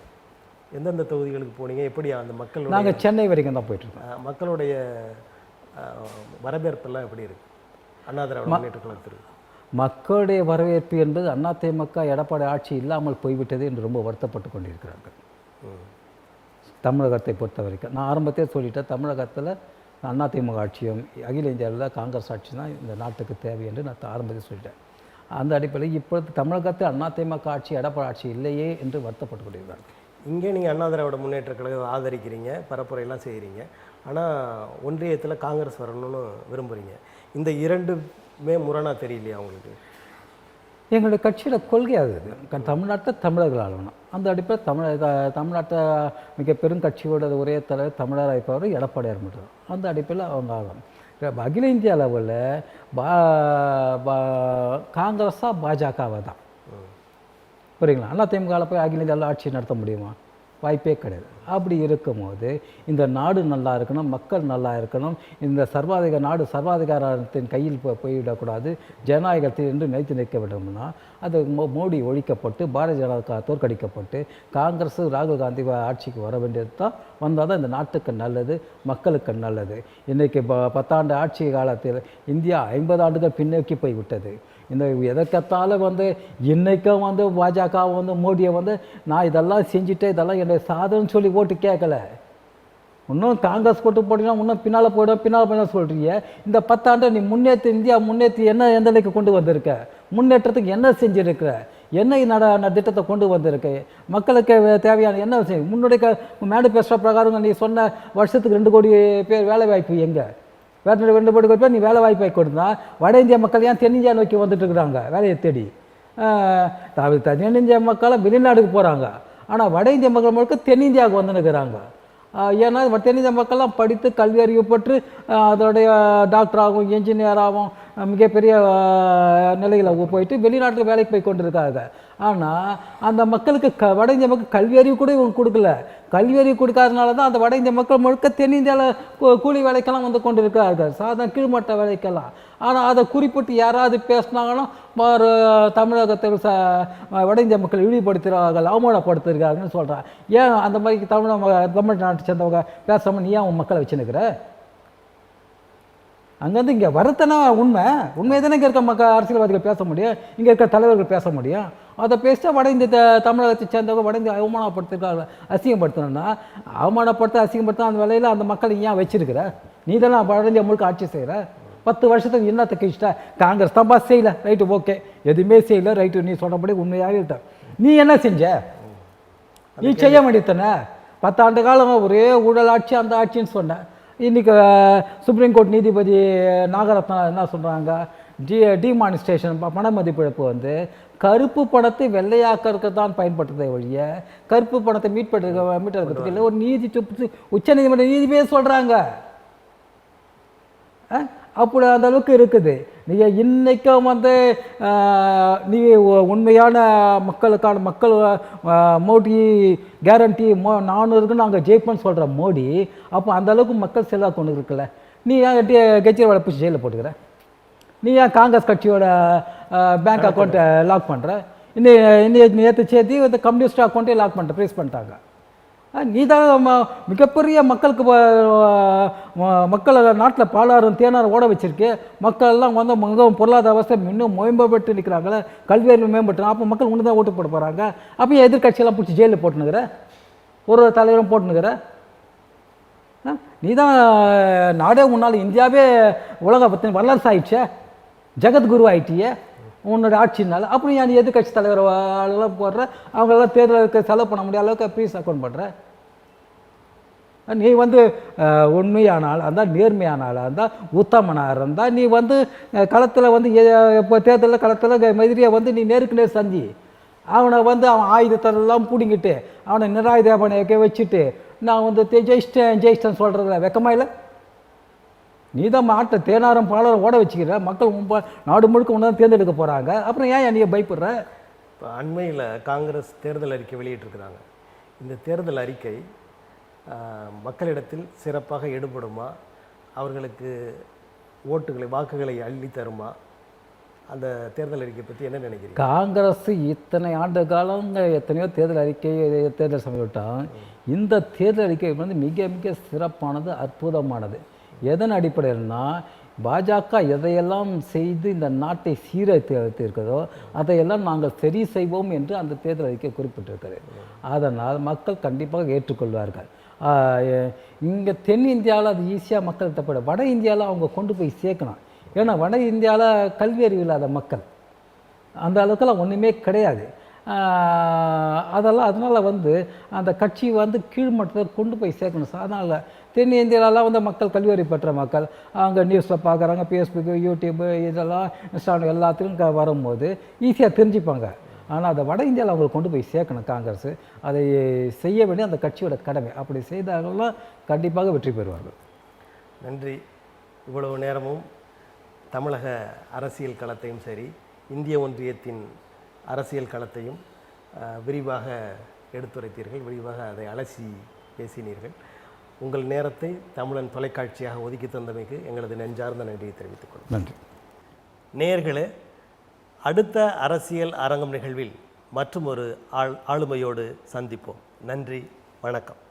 எந்தெந்த தொகுதிகளுக்கு போனீங்க? எப்படி அந்த மக்கள்? நாங்கள் சென்னை வரைக்கும் தான் போயிட்டுருக்கோம். மக்களுடைய வரவேற்பெல்லாம் எப்படி இருக்குது அண்ணா திராவிட முன்னேற்ற கழகத்திற்கு? மக்களுடைய வரவேற்பு என்பது அதிமுக எடப்பாடி ஆட்சி இல்லாமல் போய்விட்டது என்று ரொம்ப வருத்தப்பட்டு கொண்டிருக்கிறார்கள். தமிழகத்தை பொறுத்த வரைக்கும் நான் ஆரம்பத்தையே சொல்லிட்டேன், தமிழகத்தில் அதிமுக ஆட்சியும் அகில இந்தியாவில் காங்கிரஸ் ஆட்சி தான் இந்த நாட்டுக்கு தேவை என்று நான் ஆரம்பத்தை சொல்லிட்டேன். அந்த அடிப்படையில் இப்பொழுது தமிழகத்தில் அதிமுக ஆட்சி எடப்பாடி ஆட்சி இல்லையே என்று வருத்தப்பட்டு கொண்டிருக்கிறார்கள். இங்கே நீங்கள் அண்ணா திராவிட முன்னேற்ற கழகம் ஆதரிக்கிறீங்க, பரப்புரையெல்லாம் செய்கிறீங்க. ஆனால் ஒன்றியத்தில் காங்கிரஸ் வரணும்னு விரும்புகிறீங்க. இந்த இரண்டுமே முரணாக தெரியலையா உங்களுக்கு? எங்களுடைய கட்சியோட கொள்கை அது. தமிழ்நாட்டை தமிழர்கள் ஆளணும். அந்த அடிப்படையில் தமிழ்நாட்டை மிக பெரும் கட்சியோட ஒரே தலைவர் தமிழர் இருப்பவர் எடப்பாடியார் மட்டும். அந்த அடிப்படையில் அவங்க ஆகணும். அகில இந்திய அளவில் காங்கிரஸாக பாஜகவை தான், புரியுங்களா? அதிமுகவில் போய் அகில இந்தியாவில் ஆட்சி நடத்த முடியுமா? வாய்ப்பே கிடையாது. அப்படி இருக்கும்போது இந்த நாடு நல்லா இருக்கணும், மக்கள் நல்லா இருக்கணும், இந்த நாடு சர்வாதிகாரத்தின் கையில் போய்விடக்கூடாது, ஜனநாயகத்தில் என்று நிலைத்து நிற்க வேண்டும்னா அது மோடி ஒழிக்கப்பட்டு பாரதிய ஜனதா தோற்கடிக்கப்பட்டு காங்கிரஸ் ராகுல் காந்தி ஆட்சிக்கு வர வேண்டியது தான். வந்தால் தான் இந்த நாட்டுக்கு நல்லது, மக்களுக்கு நல்லது. இன்றைக்கி 10 ஆண்டு ஆட்சி காலத்தில் இந்தியா 50 ஆண்டுகள் பின்னோக்கி போய்விட்டது. இந்த எதற்கத்தாலும் இன்றைக்கும் பாஜக மோடியை நான் இதெல்லாம் செஞ்சுட்டேன், இதெல்லாம் என்னுடைய சாதனைன்னு சொல்லி ஓட்டு கேட்கல. இன்னும் காங்கிரஸ் போட்டு போட்டிங்கன்னா இன்னும் பின்னால் போய்டும் சொல்கிறீங்க. இந்த 10 ஆண்டு நீ இந்தியா முன்னேற்றி என்ன எந்த நிலைக்கு கொண்டு வந்திருக்க, முன்னேற்றத்துக்கு என்ன செஞ்சுருக்கிற, என்ன திட்டத்தை கொண்டு வந்திருக்கு, மக்களுக்கு தேவையான என்ன விஷயம் முன்னுடைய மேனிஃபெஸ்டோ பிரகாரம் நீ சொன்ன வருஷத்துக்கு 2 கோடி பேர் வேலை வாய்ப்பு எங்கே, வேறு 2 கோடி பேர் நீ வேலை வாய்ப்பை கொடுத்தா வட இந்திய மக்கள் ஏன் தென்னிந்தியா நோக்கி வந்துட்டு இருக்கிறாங்க வேலையை தேடி? தென்னிந்திய மக்கள் வெளிநாடுக்கு போகிறாங்க, ஆனால் வட இந்திய மக்கள் முழுக்க தென்னிந்தியாவுக்கு வந்துன்னுக்கிறாங்க. ஏன்னா தென்னிந்திய மக்கள்லாம் படித்து கல்வி அறிவு பெற்று அதோடைய டாக்டராகவும் இன்ஜினியராகவும் மிகப்பெரிய நிலையில் போயிட்டு வெளிநாட்டுக்கு வேலைக்கு போய் கொண்டிருக்காங்க. ஆனால் அந்த மக்களுக்கு வட இந்திய மக்கள் கல்வி அறிவு கூட இவங்க கொடுக்கல. கல்வி அறிவு கொடுக்காதனால தான் அந்த வட இந்திய மக்கள் முழுக்க தென்னிந்தியாவில் கூலி வேலைக்கெல்லாம் கொண்டிருக்கார்கள், சாதாரண கீழ்மட்ட வேலைக்கெல்லாம். ஆனால் அதை குறிப்பிட்டு யாராவது பேசினாங்கன்னா தமிழகத்தில் வட இந்திய மக்கள் இழிவுபடுத்துகிறார்கள், அவமானப்படுத்துகிறார்கள்னு சொல்கிறான். ஏன் அந்த மாதிரி தமிழ்நாட்டை சேர்ந்தவங்க பேசாமல் நீ ஏன் உன் மக்களை வச்சுன்னுக்கிற? அங்கேருந்து இங்கே வரத்தனா உண்மை தானே இங்கே இருக்க அரசியல்வாதிகள் பேச முடியும், இங்கே இருக்க தலைவர்கள் பேச முடியும். அதை பேசிட்டா வட இந்திய தமிழகத்தை சேர்ந்தவங்க வட இந்திய அவமானப்படுத்துகிறாங்க. அசிங்கப்படுத்தணும்னா அசிங்கப்படுத்த அந்த வேலையில் அந்த மக்களை ஏன் வச்சிருக்கிற? நீ தானே வட இந்தியா முழுக்க ஆட்சி செய்கிற. 10 வருஷத்துக்கு என்னத்தை கழிச்சிட்டா? காங்கிரஸ் தான் பாஸ் செய்யலை, ரைட்டு ஓகே, எதுவுமே செய்யலை, ரைட்டு, நீ சொல்கிறபடி உண்மையாக இருக்க. நீ என்ன செஞ்ச? நீ செய்ய வேண்டியதானே? 10 ஆண்டு காலம் ஒரே ஊழல் ஆட்சி, அந்த ஆட்சின்னு சொன்னேன். இன்றைக்கி சுப்ரீம் கோர்ட் நீதிபதி நாகரத்னா என்ன சொல்கிறாங்க, டிமானிஸ்ட்ரேஷன் பண மதிப்பிழப்பு கருப்பு பணத்தை வெள்ளையாக்கிறதுக்கு தான் பயன்படுத்துறதை ஒழிய கருப்பு பணத்தை மீட்டெடுக்கிறதுக்கு இல்லை. ஒரு உச்ச நீதிமன்ற நீதிபதியே சொல்கிறாங்க. அப்படி அந்த அளவுக்கு இருக்குது. நீங்கள் இன்றைக்கும் நீ உண்மையான மக்களுக்கான மோடி கேரண்டி 400க்கு நாங்கள் ஜெயிப்போன்னு சொல்கிற மோடி, அப்போ அந்த அளவுக்கு மக்கள் செல்வாக்கு ஒன்று இருக்குல்ல. நீ ஏன் கெஜ்ரிவாலை பிடிச்சி ஜெயிலில் போட்டுக்கிற? நீ ஏன் காங்கிரஸ் கட்சியோட பேங்க் அக்கௌண்ட்டை லாக் பண்ணுற? நேற்று சேர்த்து இந்த கம்யூனிஸ்ட் அக்கௌண்ட்டே லாக் பண்ணிட்ட, ப்ரைஸ் பண்ணிட்டாங்க. நீ தான் மிகப்பெரிய மக்களை நாட்டில் பாலாறும் தேனாரும் ஓட வச்சிருக்கு. மக்கள் எல்லாம் மிகவும் பொருளாதார அவஸ்தை இன்னும் மேம்பட்டு நிற்கிறாங்களே, கல்வி அறிவு மேம்பட்டு. அப்போ மக்கள் ஒன்று தான் ஓட்டு போட போகிறாங்க. அப்போ எதிர்கட்சியெல்லாம் பிடிச்சி ஜெயிலில் போட்டுனுக்கிற, ஒரு தலைவரும் போட்டுனுக்கிற. நீ தான் நாடே முன்னால் இந்தியாவே உலக பற்றி வல்லரசு ஆயிடுச்சே, ஜெகத்குரு ஆயிட்டியே உன்னோட ஆட்சினால. அப்புறம் நீ எதிர்கட்சி தலைவர் எல்லாம் போடுற, அவங்களெல்லாம் தேர்தலுக்கு செலவு பண்ண முடியாத அளவுக்கு ப்ரீஸ் அக்கௌண்ட் பண்ணுற. நீ உண்மையானால் இருந்தால், நேர்மையானால் இருந்தால், உத்தமனாக இருந்தால் நீ களத்தில் இப்போ தேர்தலில் களத்தில் எதிரியை நீ நேருக்கு நேர் சந்தி அவனை அவன் ஆயுதத்தெல்லாம் பிடிங்கிட்டு அவனை நிராயுதபாணியை வச்சுட்டு நான் ஜெயிச்சிட்டேன்னு சொல்கிறதுல வெக்கமா இல்லை? நீ தான் மாட்டை தேனாரம் பாலரும் ஓட வச்சுக்கிற. மக்கள் நாடு முழுக்க ஒன்று தான் தேர்ந்தெடுக்க போகிறாங்க. அப்புறம் ஏன் நீ பயப்படுற? இப்போ அண்மையில் காங்கிரஸ் தேர்தல் அறிக்கை வெளியிட்டிருக்கிறாங்க. இந்த தேர்தல் அறிக்கை மக்களிடத்தில் சிறப்பாக எடுபடுமா, அவர்களுக்கு வாக்குகளை அள்ளி தருமா? அந்த தேர்தல் அறிக்கை பற்றி என்ன நினைக்கிறீங்க? காங்கிரஸ் இத்தனை ஆண்டு காலம் எத்தனையோ தேர்தல் அறிக்கை தேர்தல் சமயத்தான். இந்த தேர்தல் அறிக்கை மிக மிக சிறப்பானது, அற்புதமானது. எதன் அடிப்படையில்னா பாஜக எதையெல்லாம் செய்து இந்த நாட்டை சீரழித்து இருக்கிறதோ அதையெல்லாம் நாங்கள் சரி செய்வோம் என்று அந்த தேர்தல் அறிக்கை குறிப்பிட்டிருக்கிறது. அதனால் மக்கள் கண்டிப்பாக ஏற்றுக்கொள்வார்கள். இங்கே தென்னிந்தியாவில் அது ஈஸியாக மக்கள் தப்பட, வட இந்தியாவில் அவங்க கொண்டு போய் சேர்க்கணும். ஏன்னா வட இந்தியாவில் கல்வி அறிவு இல்லாத மக்கள் அந்த அளவுக்குலாம் ஒன்றுமே கிடையாது. அதனால் அந்த கட்சி கீழ்மட்டத்தை கொண்டு போய் சேர்க்கணும். அதனால் தென்னிந்தியாவிலாம் மக்கள் கல்வியறிவு பெற்ற மக்கள் அங்கே நியூஸில் பார்க்குறாங்க, ஃபேஸ்புக்கு, யூடியூப்பு, இதெல்லாம் இன்ஸ்டாகிராம் எல்லாத்துக்கும் வரும்போது ஈஸியாக தெரிஞ்சுப்பாங்க. ஆனால் அதை வட இந்தியாவில் அவங்களை கொண்டு போய் சேர்க்கணும் காங்கிரஸ். அதை செய்ய வேண்டிய அந்த கட்சியோட கடமை. அப்படி செய்தாலும் கண்டிப்பாக வெற்றி பெறுவார்கள். நன்றி. இவ்வளவு நேரமும் தமிழக அரசியல் களத்தையும் சரி, இந்திய ஒன்றியத்தின் அரசியல் களத்தையும் விரிவாக எடுத்துரைத்தீர்கள், விரிவாக அதை அலசி பேசினீர்கள். உங்கள் நேரத்தை தமிழன் தொலைக்காட்சியாக ஒதுக்கி தந்தமைக்கு எங்களது நெஞ்சார்ந்த நன்றியை தெரிவித்துக் கொள்கிறேன். நன்றி. நேயர்களே, அடுத்த அரசியல் அரங்கம் நிகழ்வில் மற்றும் ஒரு ஆளுமையோடு சந்திப்போம். நன்றி, வணக்கம்.